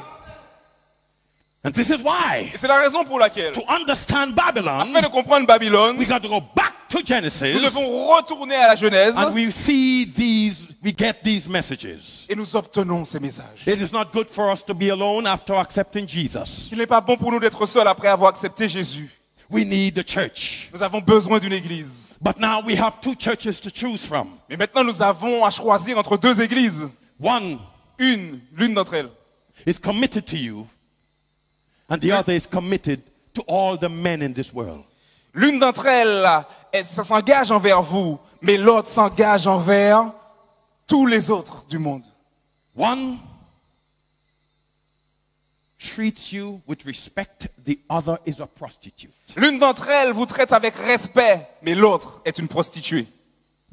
And this is why, Et c'est la raison pour laquelle, to understand Babylon, afin de comprendre Babylone, we got to go back to Nous Genesis devons retourner à la Genèse and we get these messages. et nous obtenons ces messages. It is not good for us to be alone after accepting Jesus. Il n'est pas bon pour nous d'être seuls après avoir accepté Jésus. We need the church. Nous avons besoin d'une église. But now we have 2 churches to choose from. Mais maintenant, nous avons à choisir entre 2 églises. One L'une d'entre elles is committed to you, and the other is committed to all the men in this world. L'une d'entre elles, ça s'engage envers vous, mais l'autre s'engage envers tous les autres du monde. One treats you with respect, the other is a prostitute. L'une d'entre elles vous traite avec respect, mais l'autre est une prostituée.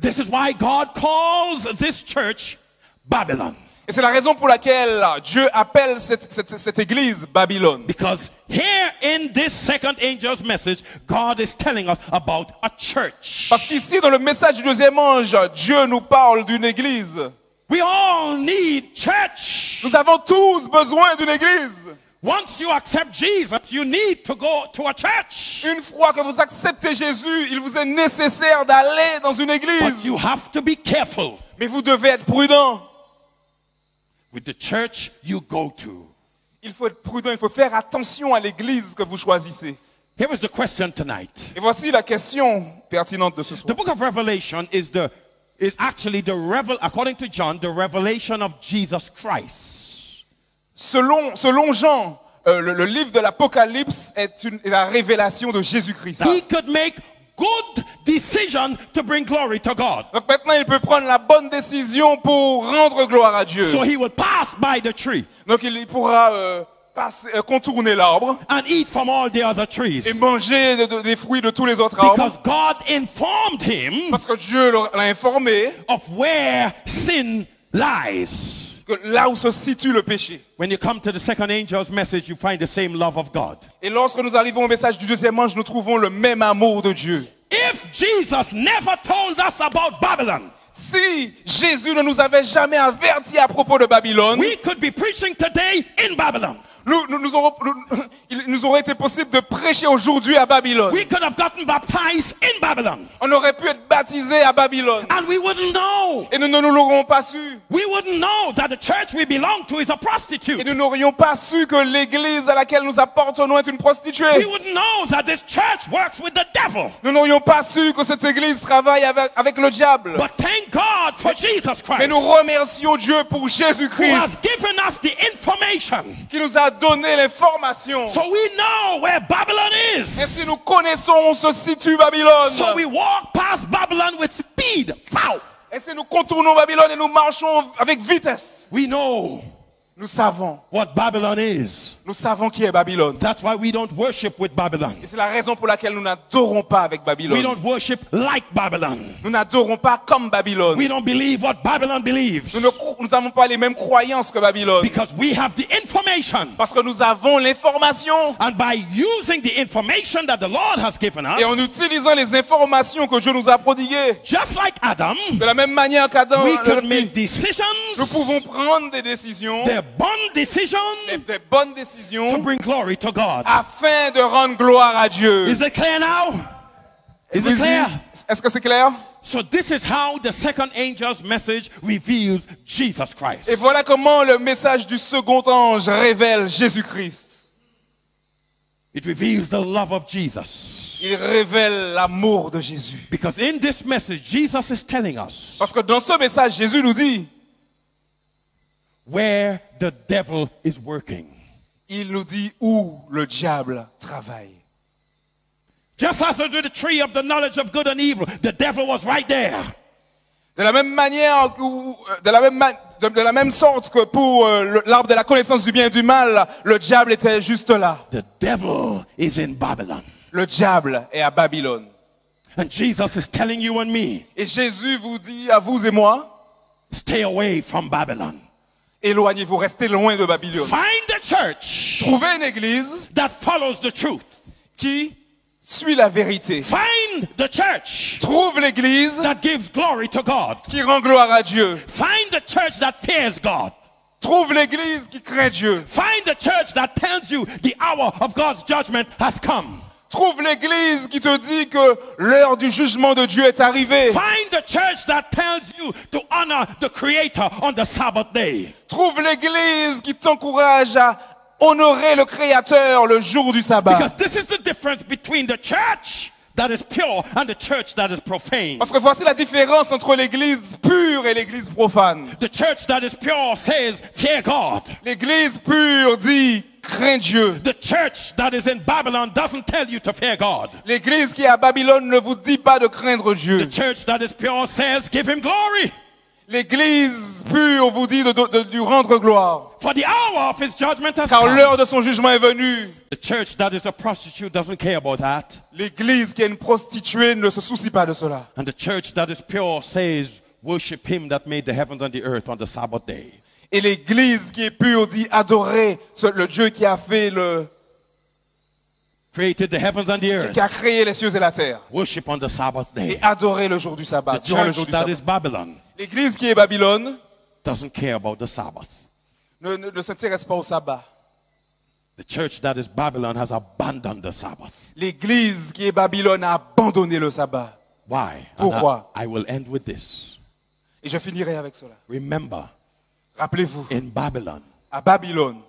This is why God calls this church Babylon. Et c'est la raison pour laquelle Dieu appelle cette église Babylone. Because here in this second angel's message, God is telling us about a church. Parce qu'ici, dans le message du deuxième ange, Dieu nous parle d'une église. We all need church. Nous avons tous besoin d'une église. Once you accept Jesus, you need to go to a church. Une fois que vous acceptez Jésus, il vous est nécessaire d'aller dans une But église. you have to be careful Mais vous devez être prudent. with the church you go to. Il faut être prudent, il faut faire attention à l'église que vous choisissez. Here is the question tonight. Et voici la question pertinente de ce soir. The book of Revelation is actually according to John, the revelation of Jesus Christ. Selon Jean, le livre de l'Apocalypse est la révélation de Jésus-Christ. He could make good decision to bring glory to God. Donc maintenant, il peut prendre la bonne décision pour rendre gloire à Dieu. So he will pass by the tree Donc il pourra contourner l'arbre and eat from all the other trees. et manger des fruits de tous les autres arbres. Because God informed him Parce que Dieu l'a informé of where sin lies. que là où se situe le péché. When you come to the second angel's message, you find the same love of God. Et lorsque nous arrivons au message du deuxième ange, nous trouvons le même amour de Dieu. If Jesus never told us about Babylon, Si Jésus ne nous avait jamais averti à propos de Babylone, we could be preaching today in Babylon. il nous aurait été possible de prêcher aujourd'hui à Babylone. We could have gotten baptized in Babylon. On aurait pu être baptisé à Babylone. And we wouldn't know. Et nous ne l'aurions pas su. We wouldn't know that the church we belong to is a Et prostitute. nous n'aurions pas su que l'église à laquelle nous appartenons est une We prostituée. wouldn't know that this church works with the devil. Nous n'aurions pas su que cette église travaille avec le diable. But thank God for Jesus Mais Christ, nous remercions Dieu pour who has Jésus-Christ given us the information. qui nous a donné l'information. So we know where Babylon Ainsi is. nous connaissons où se situe Babylone. So we walk past Babylon with speed. Foul. Ainsi nous contournons Babylone et nous marchons avec vitesse. We know Nous savons. what Babylon is. Nous savons qui est Babylone. That's why we don't worship with Babylon. Et c'est la raison pour laquelle nous n'adorons pas avec We Babylone. don't worship like Babylon. Nous n'adorons pas comme Babylone. We don't believe what Babylon believes. Nous n'avons pas les mêmes croyances que Babylone. Because we have the information. Parce que nous avons l'information. And by using the information that the Lord has given Et en us, utilisant les informations que Dieu nous a prodiguées, just like Adam, de la même manière qu'Adam, we could nous make decisions, pouvons prendre des décisions, the bonne decisions, des bonnes to décisions, bring glory to God. afin de rendre gloire à Dieu. Is it clear now? Is it clear? Est-ce que c'est clair? So this is how the second angel's message reveals Jesus Christ. Et voilà comment le message du second ange révèle Jésus-Christ. It reveals the love of Jesus. Il révèle l'amour de Jésus. Because in this message, Jesus is telling us Parce que dans ce message, Jésus nous dit, where the devil is working. il nous dit où le diable travaille. Just as with the tree of the knowledge of good and evil, the devil was right there. De la même manière, de la même sorte que pour l'arbre de la connaissance du bien et du mal, le diable était juste là. The devil is in Babylon. Le diable est à Babylone. And Jesus is telling you and me, Et Jésus vous dit à vous et moi, stay away from Babylon. éloignez-vous, restez loin de Babylone. Find the church Trouvez une église that follows the truth. qui suit la vérité. Find the church Trouve l'église that gives glory to God. qui rend gloire à Dieu. Find the church that fears God. Trouve l'église qui craint Dieu. Find the church that tells you the hour of God's judgment has come. Trouve l'église qui te dit que l'heure du jugement de Dieu est arrivée. Find the church that tells you to honor the Creator on the Sabbath day. Trouve l'église qui t'encourage à honorer le Créateur le jour du sabbat. Because this is the difference between the church that is pure and the church that is profane. Parce que voici la différence entre l'église pure et l'église profane. The church that is pure says, fear God. L'église pure dit, crains Dieu. The church that is in Babylon doesn't tell you to fear God. L'église qui est à Babylone ne vous dit pas de craindre Dieu. The church that is pure says, give him glory. L'église pure vous dit de lui rendre gloire. For the hour of his judgment has Car come. l'heure de son jugement est venue. The church that is a prostitute doesn't care about that. L'église qui est une prostituée ne se soucie pas de cela. And the church that is pure says, worship him that made the heavens and the earth on the Sabbath day. Et l'église qui est pure dit adorer le Dieu qui a fait Created the heavens and the earth. qui a créé les cieux et la terre. Worship on the Sabbath Et day. adorer le jour du sabbat, The durant le jour church du that sabbat. is Babylon L'église qui est Babylone doesn't care about the Sabbath. ne s'intéresse pas au sabbat. The church that is Babylon has abandoned the Sabbath. L'église qui est Babylone a abandonné le sabbat. Why? And Pourquoi? I will end with this. Et je finirai avec cela. Remember, Rappelez-vous, in Babylon, à Babylone,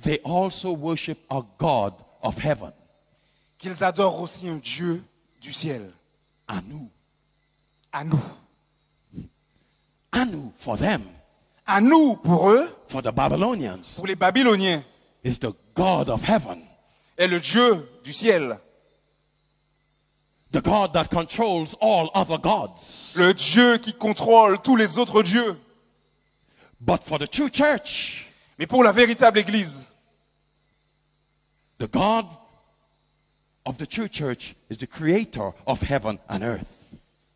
they also worship a God of heaven, qu'ils adorent aussi un Dieu du ciel. Anu. À nous. Anu for them, À nous, pour eux, for the Babylonians, pour les Babyloniens, is the God of heaven, est le Dieu du ciel. the God that controls all other gods. Le Dieu qui contrôle tous les autres dieux. But for the true church, Mais pour la véritable église, the God of the true church is the creator of heaven and earth.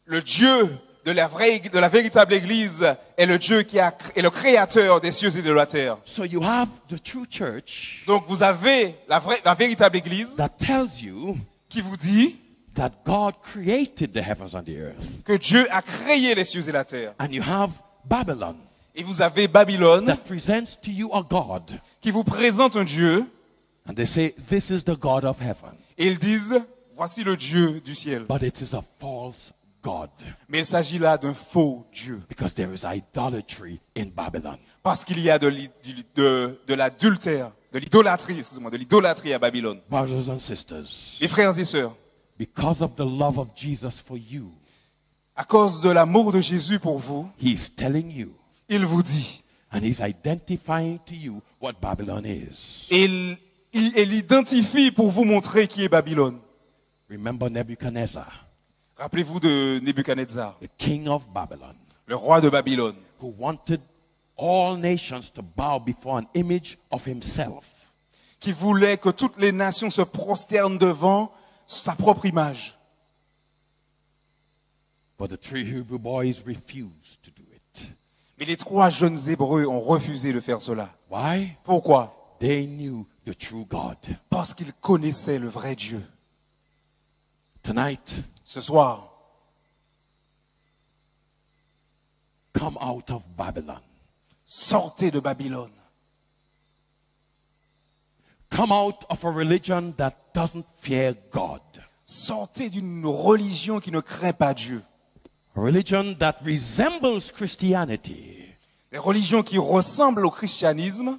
le Dieu de la véritable église est le Dieu est le créateur des cieux et de la terre. So you have the true church Donc vous avez la véritable église that tells you qui vous dit that God created the heavens and the earth. que Dieu a créé les cieux et la terre. And you have Babylon Et vous avez Babylone that presents to you a God. qui vous présente un Dieu And they say, this is the God of heaven. et ils disent, voici le Dieu du ciel. But it is a false God. Mais il s'agit là d'un faux Dieu. Because there is idolatry in Babylon. Parce qu'il y a de l'adultère, de l'idolâtrie à Babylone. Brothers and sisters, Les frères et sœurs, because of the love of Jesus for you, à cause de l'amour de Jésus pour vous, he's telling you, il vous dit, and he's identifying to you what Babylon is. et il identifie pour vous montrer qui est Babylone. Remember Nebuchadnezzar, Rappelez-vous de Nebuchadnezzar, the king of Babylon, le roi de Babylone, who wanted all nations to bow before an image of himself. qui voulait que toutes les nations se prosternent devant sa propre image. But the three Hebrew boys refused to do it. Mais les 3 jeunes Hébreux ont refusé de faire cela. Why? Pourquoi? They knew the true God. Parce qu'ils connaissaient le vrai Dieu. Tonight, Ce soir, come out of Babylon. sortez de Babylone. Come out of a religion that doesn't fear God. Sortez d'une religion qui ne craint pas Dieu. A religion that resembles Christianity. Les religions qui ressemblent au christianisme,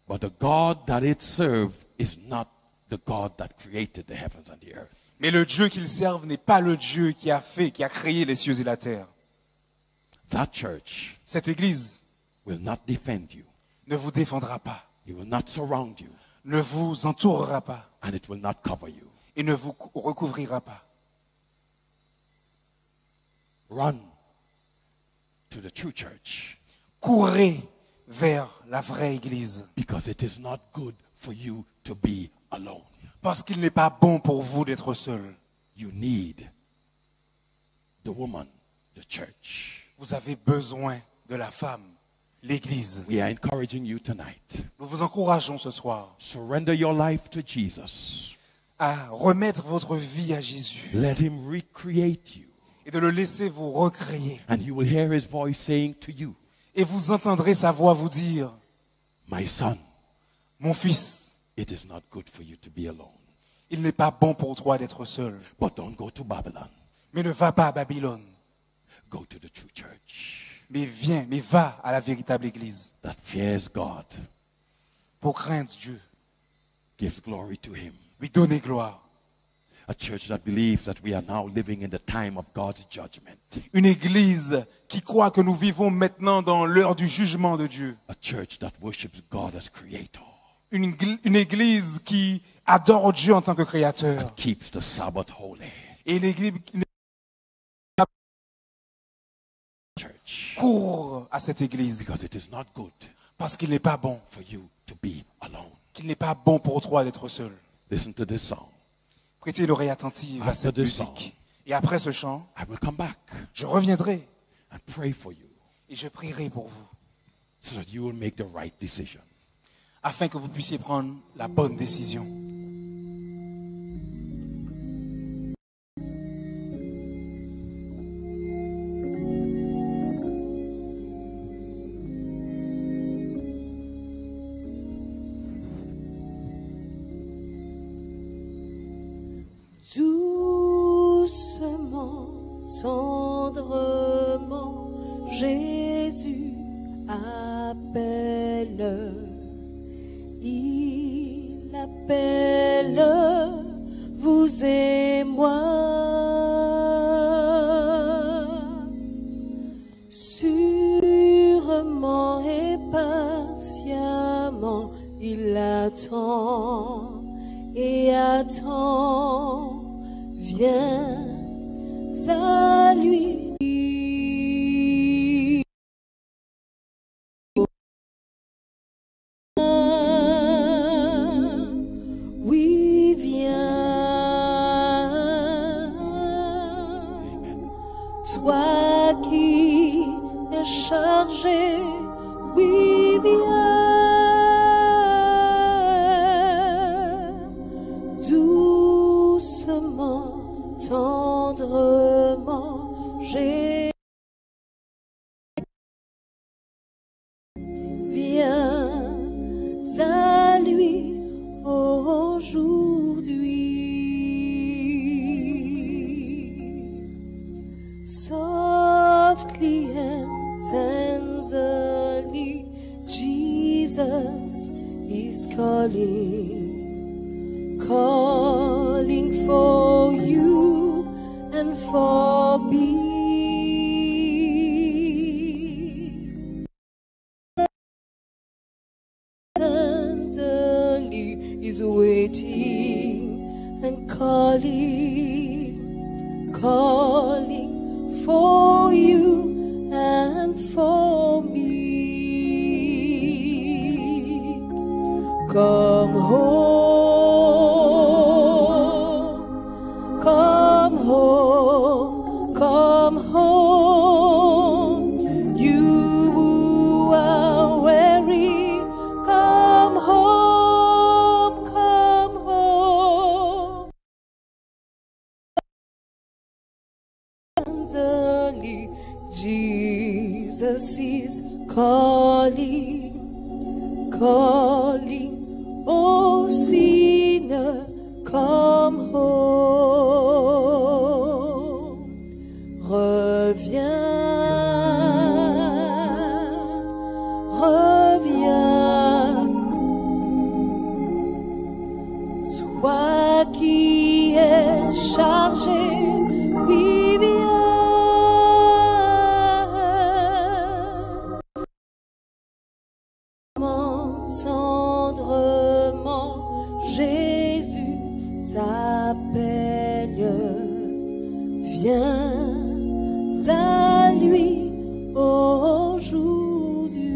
But the God that it serves is not the God that created the heavens and the earth. mais le Dieu qu'ils servent n'est pas le Dieu qui a créé les cieux et la terre. That church Cette église will not defend you. ne vous défendra pas, It will not surround you. ne vous entourera pas And it will not cover you. et ne vous recouvrira pas. Run to the true church Courez vers la vraie église because it is not good for you to be alone. parce qu'il n'est pas bon pour vous d'être seul. You need the woman, the church. Vous avez besoin de la femme, l'église. We are encouraging you tonight. Nous vous encourageons ce soir Surrender your life to Jesus. à remettre votre vie à Jésus Let him recreate you. et de le laisser vous recréer. And you will hear his voice saying to you, Et vous entendrez sa voix vous dire, my son, mon fils, it is not good for you to be alone. Il n'est pas bon pour toi d'être seul. But don't go to Babylon. Mais ne va pas à Babylone. Go to the true church Mais viens, mais va à la véritable église. that fears God, Pour craindre Dieu. gives glory to Him. Lui donner gloire. A church that believes that we are now living in the time of God's judgment. Une église qui croit que nous vivons maintenant dans l'heure du jugement de Dieu. A church that worships God as creator. Une église qui adore Dieu en tant que créateur. And keeps the Sabbath holy. Et l'église Church. court à cette église. Because it is not good Parce qu'il n'est pas bon. for you to be alone. Qu'il n'est pas bon pour toi d'être seul. Listen to this song. Prêtez l'oreille attentive à After cette this musique. Et après ce chant, I will come back je reviendrai and pray for you et je prierai pour vous. so that you will make the right decision. Afin que vous puissiez prendre la bonne décision. Doucement, tendrement, Jésus appelle. Il appelle vous et moi. Sûrement et patiemment, il attend et attend. Viens à lui. Oui, viens. Toi qui es chargé, oui, viens. Doucement, tendrement, viens à lui aujourd'hui. Softly and tenderly, Jesus is calling, calling for you and for me. Tenderly is waiting and calling, calling for you and for me. Come home, come home, come home. You who are weary, come home, come home. Tenderly, Jesus is calling, calling. Oh, sinner, come home. Reviens, reviens. Toi qui es chargé, oui, viens. Tendrement, Jésus t'appelle. Viens à lui aujourd'hui.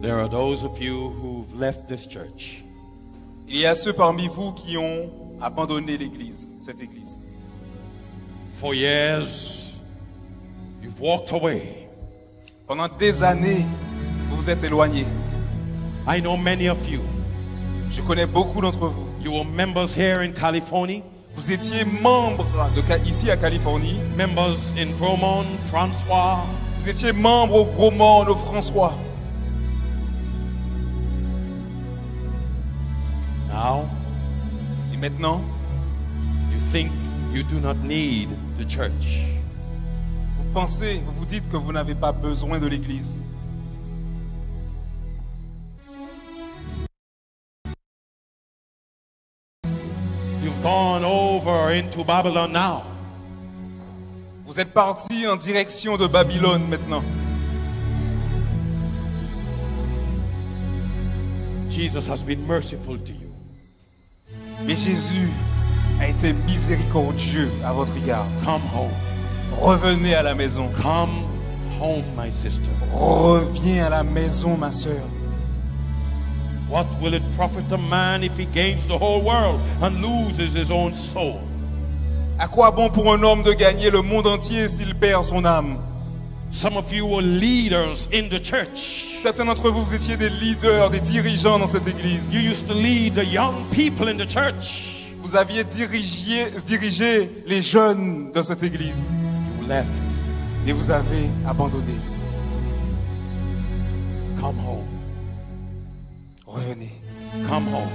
There are those of you who've left this church. Il y a ceux parmi vous qui ont abandonné l'église, cette église. For years, you've walked away. Pendant des années, vous vous êtes éloignés. I know many of you. Je connais beaucoup d'entre vous. You were members here in California. Vous étiez membre ici à Californie. members in Bromont, François. Vous étiez membre au Gros-Monde, au François. Now, Et maintenant, you think you do not need the church. vous vous dites que vous n'avez pas besoin de l'église. You've gone over into Babylon now. Vous êtes parti en direction de Babylone maintenant. Jesus has been merciful to you. Mais Jésus a été miséricordieux à votre égard. Come home. Revenez à la maison. Come home, my sister. Reviens à la maison, ma sœur. What will it profit a man if he gains the whole world and loses his own soul? À quoi bon pour un homme de gagner le monde entier s'il perd son âme? Some of you were leaders in the church. Certains d'entre vous, vous étiez des leaders, des dirigeants dans cette église. You used to lead the young people in the church. Vous aviez dirigé les jeunes de cette église. You left. Et vous avez abandonné. Come home. Revenez. Come home.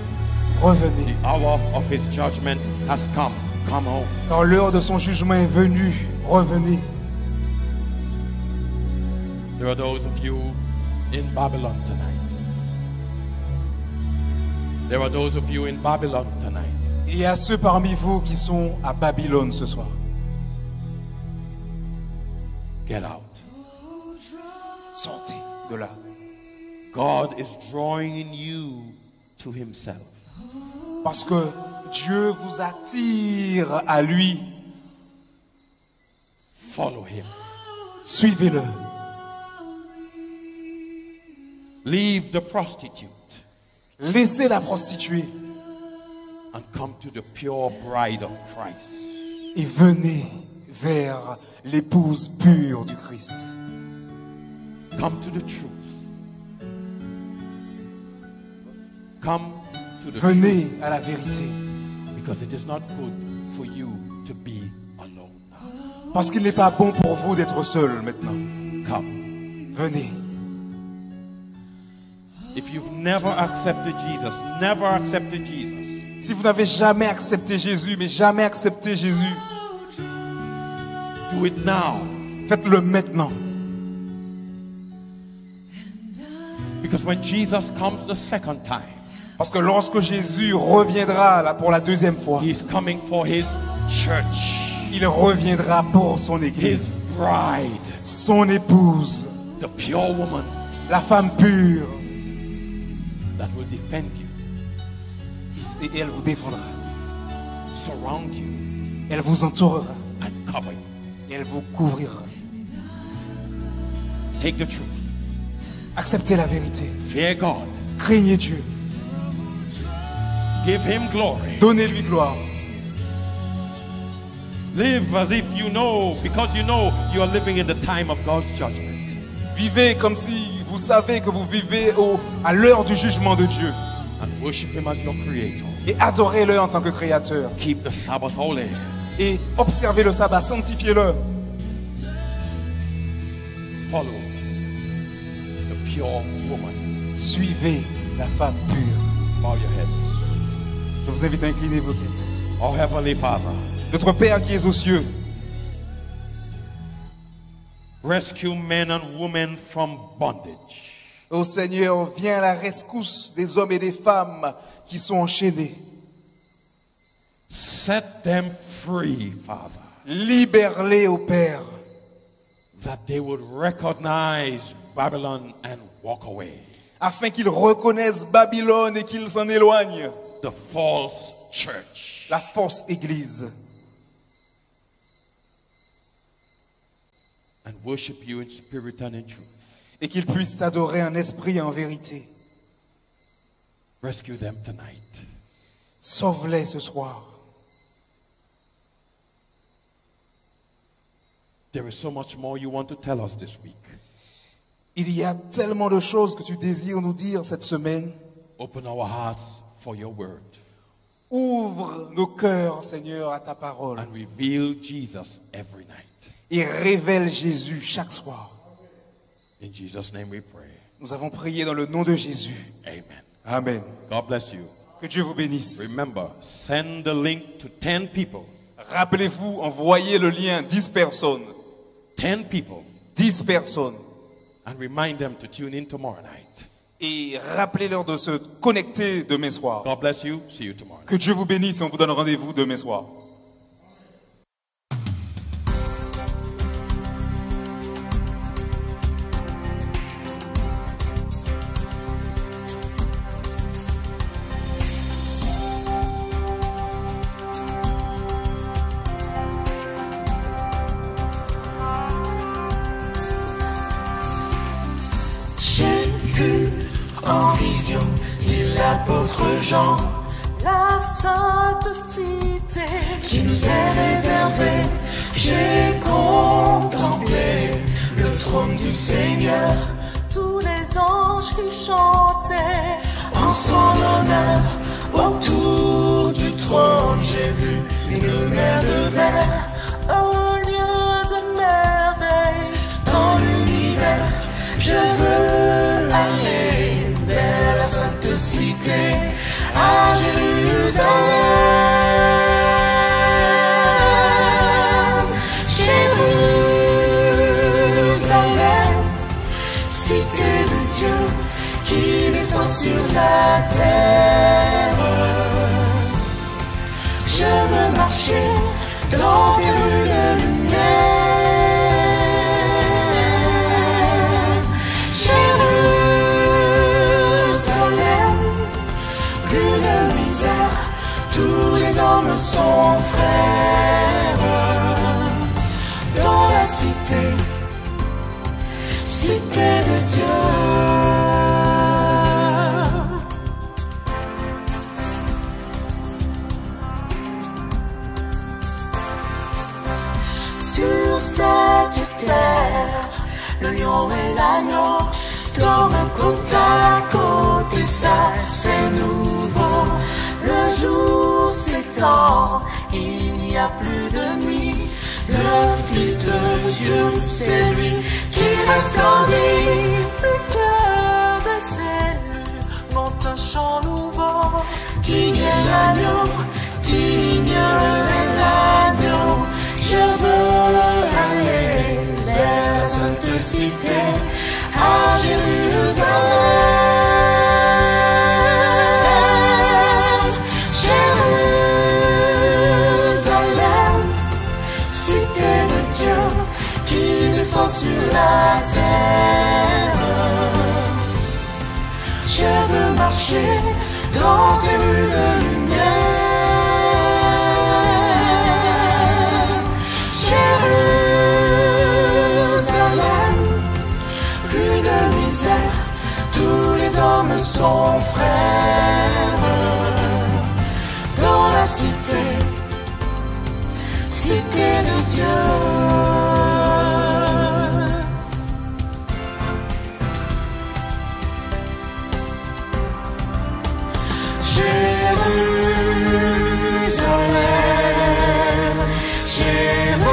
Revenez. The hour of his judgment has come. Come home. Quand l'heure de son jugement est venue, revenez. There are those of you in Babylon tonight. There are those of you in Babylon tonight. Il y a ceux parmi vous qui sont à Babylone ce soir. Get out. Sortez de là. God is drawing you to himself. Parce que Dieu vous attire à lui. Follow him. Suivez-le. Leave the prostitute Laissez la prostituée and come to the pure bride of Christ. et venez vers l'épouse pure du Christ. Come to the truth. Come to the Venez truth, à la vérité. because it is not good for you to be alone now. Parce qu'il n'est pas bon pour vous d'être seul maintenant. Come. Venez. If you've never accepted Jesus, Si vous n'avez jamais accepté Jésus, mais jamais accepté Jésus, do it now. faites-le maintenant. Because when Jesus comes the second time, Parce que lorsque Jésus reviendra là pour la deuxième fois, he's coming for his church, il reviendra pour son his église, bride, son épouse, the pure woman la femme pure. that will defend you, Et elle vous défendra. surround you, Elle vous entourera. and cover you. Et elle vous couvrira. Take the truth. Acceptez la vérité. Fear God. Craignez Dieu. Give him glory. Donnez-lui gloire. Live as if you know, because you know you are living in the time of God's judgment. Vivez comme si vous savez que vous vivez à l'heure du jugement de Dieu. And worship him as your creator. Et adorez-le en tant que créateur. Keep the Sabbath holy. Et observez le sabbat, sanctifiez-le. Follow the pure woman. Suivez la femme pure. Bow your heads. Je vous invite à incliner vos têtes. Oh Heavenly Father, Notre Père qui es aux cieux, rescue men and women from bondage. ô Seigneur, viens à la rescousse des hommes et des femmes qui sont enchaînés. Set them free, Father, Libère-les, ô Père, that they would recognize Babylon and walk away. afin qu'ils reconnaissent Babylone et qu'ils s'en éloignent. The false church. La fausse église. And worship you in spirit and in truth. Et qu'ils puissent t'adorer en esprit et en vérité. Rescue them tonight. Sauve-les ce soir. There is so much more you want to tell us this week. Il y a tellement de choses que tu désires nous dire cette semaine. Open our hearts for your word. Ouvre nos cœurs, Seigneur, à ta parole. and reveal Jesus every night. Et révèle Jésus chaque soir. In Jesus' name we pray. Nous avons prié dans le nom de Jésus. Amen. Amen. God bless you. Que Dieu vous bénisse. Remember, send the link to 10 people. Rappelez-vous, envoyez le lien 10 personnes. 10 people. 10 personnes. And remind them to tune in tomorrow night. Et rappelez-leur de se connecter demain soir. God bless you. See you tomorrow. Que Dieu vous bénisse et on vous donne rendez-vous demain soir. J'ai vu en vision, dit l'apôtre Jean, La sainte cité qui nous est réservée. J'ai contemplé le trône du Seigneur, tous les anges qui chantaient en son honneur. Autour du trône, j'ai vu une mer de verre. un lieu de merveille. Dans l'univers, je veux aller vers la sainte cité, à Jérusalem. Jérusalem, cité de Dieu qui descend sur la terre. Je veux marcher dans tes rues de lumière. Jérusalem, plus de misère, tous les hommes sont frères. Dans la cité, cité de Dieu. Sur cette terre, le lion et l'agneau dorment côte à côte, et ça c'est nouveau. Le jour s'étend, il n'y a plus de nuit. Le Fils de Dieu, c'est lui qui resplendit. Du cœur des élus monte un chant nouveau. Digne est l'agneau, digne est l'agneau. Je veux aller vers la sainte cité, à Jérusalem. Jérusalem, cité de Dieu qui descend sur la terre. Je veux marcher dans tes rues de lumière. Jérusalem, plus de misère, tous les hommes sont frères. Dans la cité, cité de Dieu. Jérusalem, Jérusalem,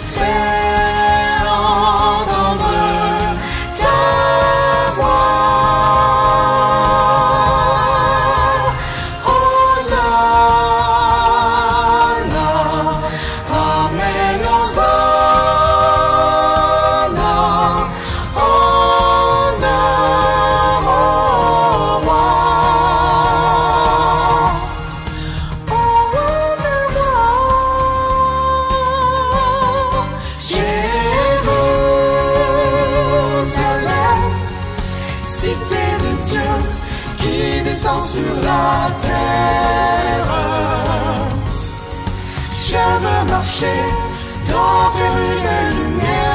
fais entendre ta voix. Hosanna, Amen, Hosanna, honneur au roi. Au roi des rois. Jérusalem, cité de Dieu qui descend sur la terre. Je veux marcher dans tes rues de lumière.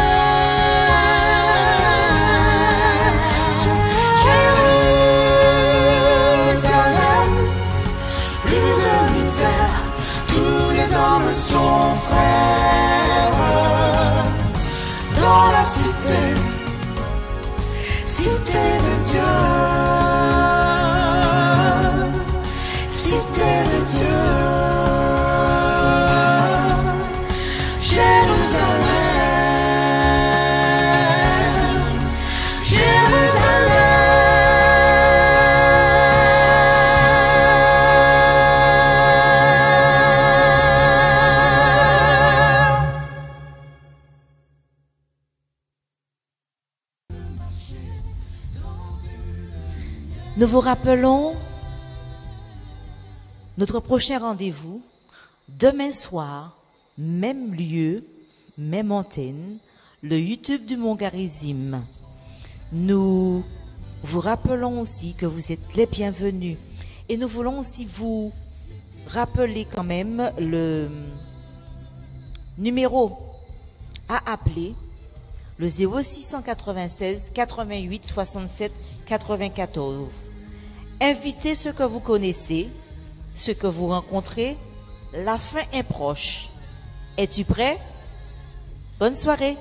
Jérusalem, plus de misère, tous les hommes sont frères. Dans la cité, cité de Dieu. Nous vous rappelons notre prochain rendez-vous demain soir, même lieu, même antenne, le YouTube du Mongarizim. Nous vous rappelons aussi que vous êtes les bienvenus et nous voulons aussi vous rappeler quand même le numéro à appeler, le 0696 88 67 94. Invitez ceux que vous connaissez, ceux que vous rencontrez. La fin est proche. Es-tu prêt? Bonne soirée.